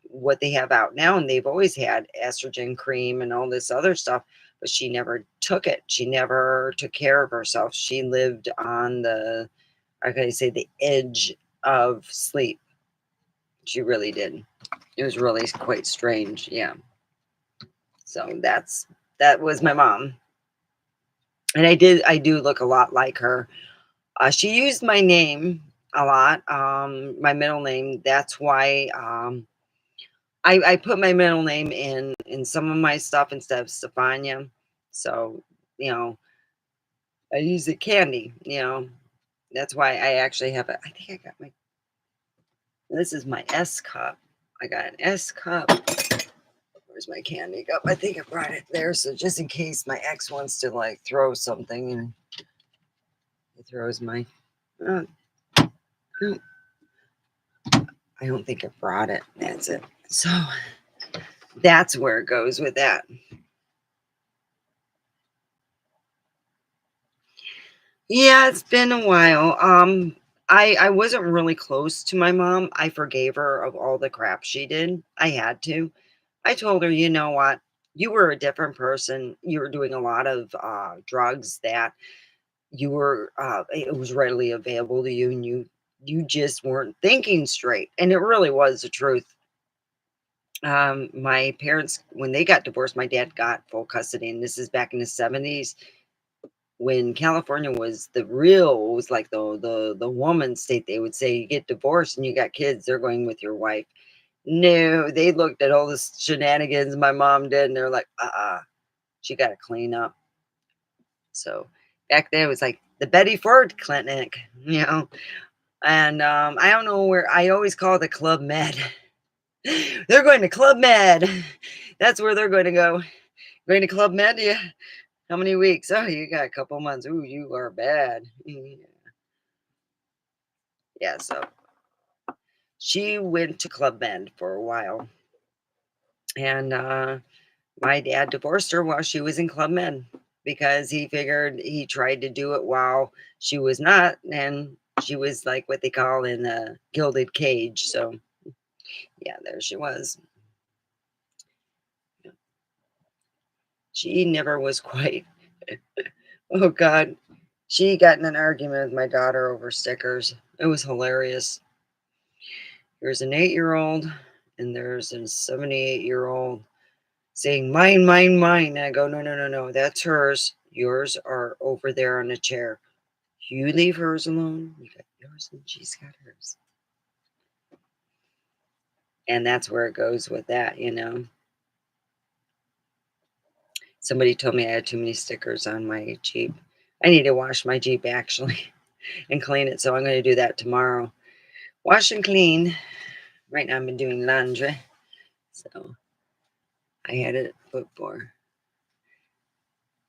what they have out now, and they've always had estrogen cream and all this other stuff, but she never took it. She never took care of herself. She lived on I can say, the edge of sleep. She really did. It was really quite strange. Yeah. So that was my mom. And I do look a lot like her. She used my name a lot, my middle name. That's why I put my middle name in some of my stuff instead of Stefania. So, you know, I use it Candy. That's why I actually have I think I got this is my S cup. I got an S cup. Where's my candy cup? I think I brought it there. So just in case my ex wants to like throw something, and he throws my. Uh, I don't think I brought it. That's it. So that's where it goes with that. Yeah, it's been a while. I wasn't really close to my mom. I forgave her of all the crap she did. I had to. I told her, you know what? You were a different person. You were doing a lot of drugs that you were it was readily available to you, and you just weren't thinking straight. And it really was the truth. My parents, when they got divorced, my dad got full custody, and this is back in the 70s when California was the real, it was like the woman state. They would say, you get divorced and you got kids, they're going with your wife. No, they looked at all the shenanigans my mom did, and they're like, she got to clean up. So back then it was like the Betty Ford Clinic, you know. And I don't know where, I always call it the Club Med. They're going to Club Med. That's where they're going to go. Going to Club Med? Yeah. How many weeks? Oh, you got a couple months. Ooh, you are bad. Yeah, so she went to Club Med for a while. And my dad divorced her while she was in Club Med because he figured he tried to do it while she was not. And she was like what they call in a gilded cage. So, yeah, there she was. She never was quite. Oh, God. She got in an argument with my daughter over stickers. It was hilarious. There's an 8-year-old and there's a 78-year-old saying, mine, mine, mine. And I go, no, no, no, no, that's hers. Yours are over there on a chair. You leave hers alone. You got yours and she's got hers. And that's where it goes with that, you know. Somebody told me I had too many stickers on my Jeep. I need to wash my Jeep actually and clean it. So I'm going to do that tomorrow. Wash and clean. Right now I've been doing laundry. So I had it put for.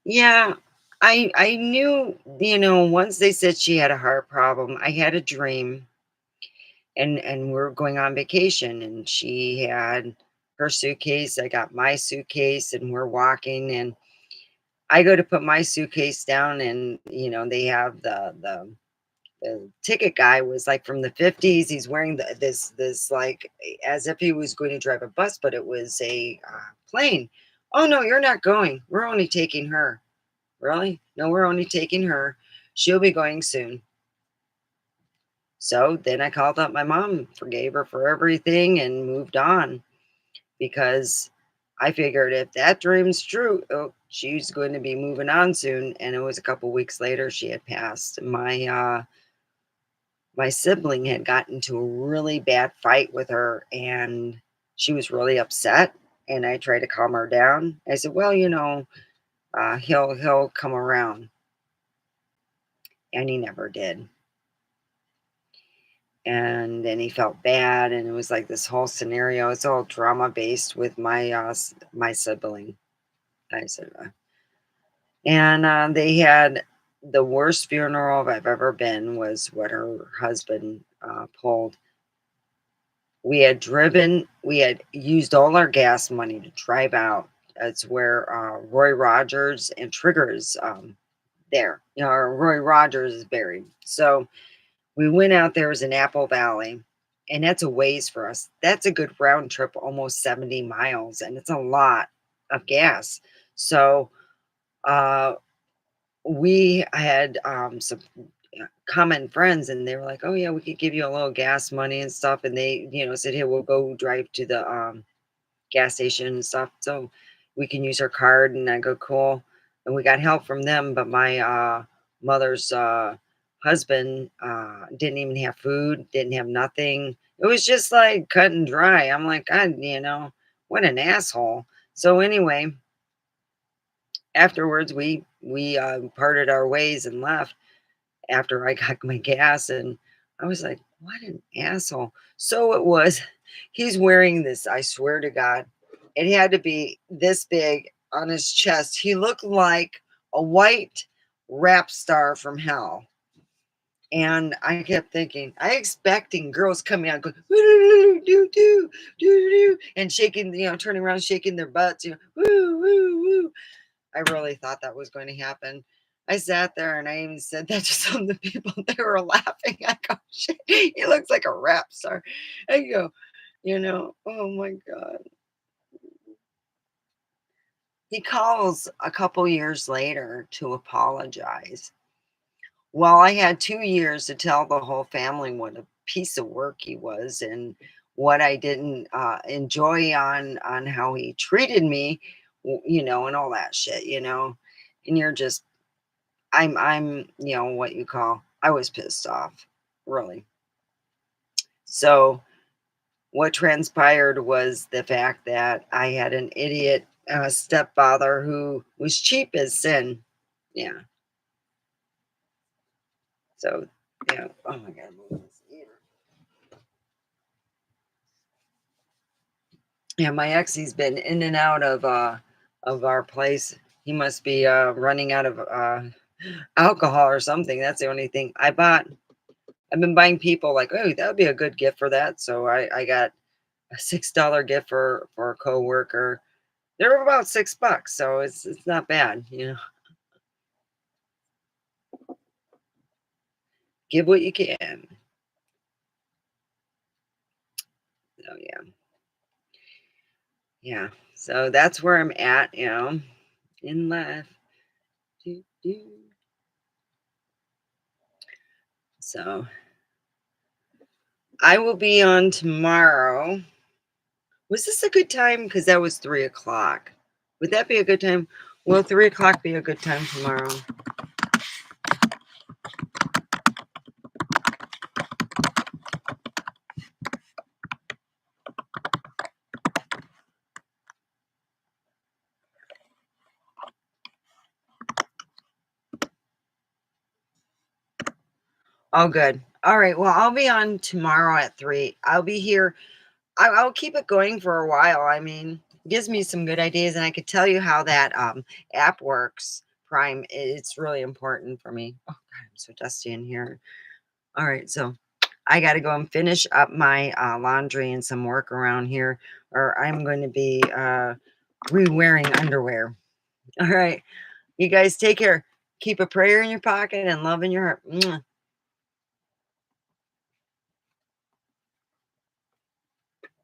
Yeah, I knew, you know, once they said she had a heart problem, I had a dream, and we're going on vacation, and she had her suitcase, I got my suitcase, and we're walking, and I go to put my suitcase down, and you know, they have the ticket guy was like from the 50s. He's wearing this like as if he was going to drive a bus, but it was a plane. Oh no, you're not going. We're only taking her. Really? No, we're only taking her. She'll be going soon. So then I called up my mom, forgave her for everything, and moved on because I figured if that dream's true, oh, she's going to be moving on soon. And it was a couple weeks later she had passed. My sibling had gotten into a really bad fight with her, and she was really upset. And I tried to calm her down. I said, "Well, you know, he'll come around," and he never did. And then he felt bad, and it was like this whole scenario. It's all drama based with my sibling. I said, and they had the worst funeral I've ever been was what her husband pulled. We had used all our gas money to drive out. It's where Roy Rogers and Triggers there. You know, Roy Rogers is buried. So we went out there as in Apple Valley, and that's a ways for us. That's a good round trip, almost 70 miles, and it's a lot of gas. So uh, we had some common friends, and they were like, "Oh yeah, we could give you a little gas money and stuff." And they, you know, said, "Here, we'll go drive to the gas station and stuff, so we can use our card." And I go, "Cool." And we got help from them, but my mother's husband didn't even have food, didn't have nothing. It was just like cut and dry. I'm like, God, you know, what an asshole. So anyway, afterwards we parted our ways and left after I got my gas, and I was like, what an asshole. So it was, he's wearing this, I swear to God, it had to be this big on his chest. He looked like a white rap star from hell. And I kept thinking, I expecting girls coming out going, "Woo, do, do, do, do," and shaking, you know, turning around, shaking their butts, you know, woo, woo, woo. I really thought that was going to happen. I sat there and I even said that to some of the people. They were laughing. I go, "Shit, he looks like a rap star." I go, you know, oh my God. He calls a couple years later to apologize. Well, I had 2 years to tell the whole family what a piece of work he was and what I didn't, enjoy on how he treated me, and all that shit, and you're just what you call I was pissed off, really. So, what transpired was the fact that I had an idiot, stepfather who was cheap as sin. Yeah, so, yeah. Oh my god, move this ear. Yeah, my ex, he's been in and out of our place. He must be running out of alcohol or something. That's the only thing I bought. I've been buying people like, oh, that would be a good gift for that. So I got a $6 gift for a coworker. They're about $6, so it's not bad. Give what you can. So yeah. So that's where I'm at, in life. Do, do. So I will be on tomorrow. Was this a good time? Because that was 3 o'clock. Would that be a good time? Will 3 o'clock be a good time tomorrow? Oh, good. All right. Well, I'll be on tomorrow at 3. I'll be here. I'll keep it going for a while. I mean, it gives me some good ideas, and I could tell you how that app works. Prime. It's really important for me. Oh God, I'm so dusty in here. All right, so I got to go and finish up my laundry and some work around here, or I'm going to be re-wearing underwear. All right, you guys take care. Keep a prayer in your pocket and love in your heart. Mwah.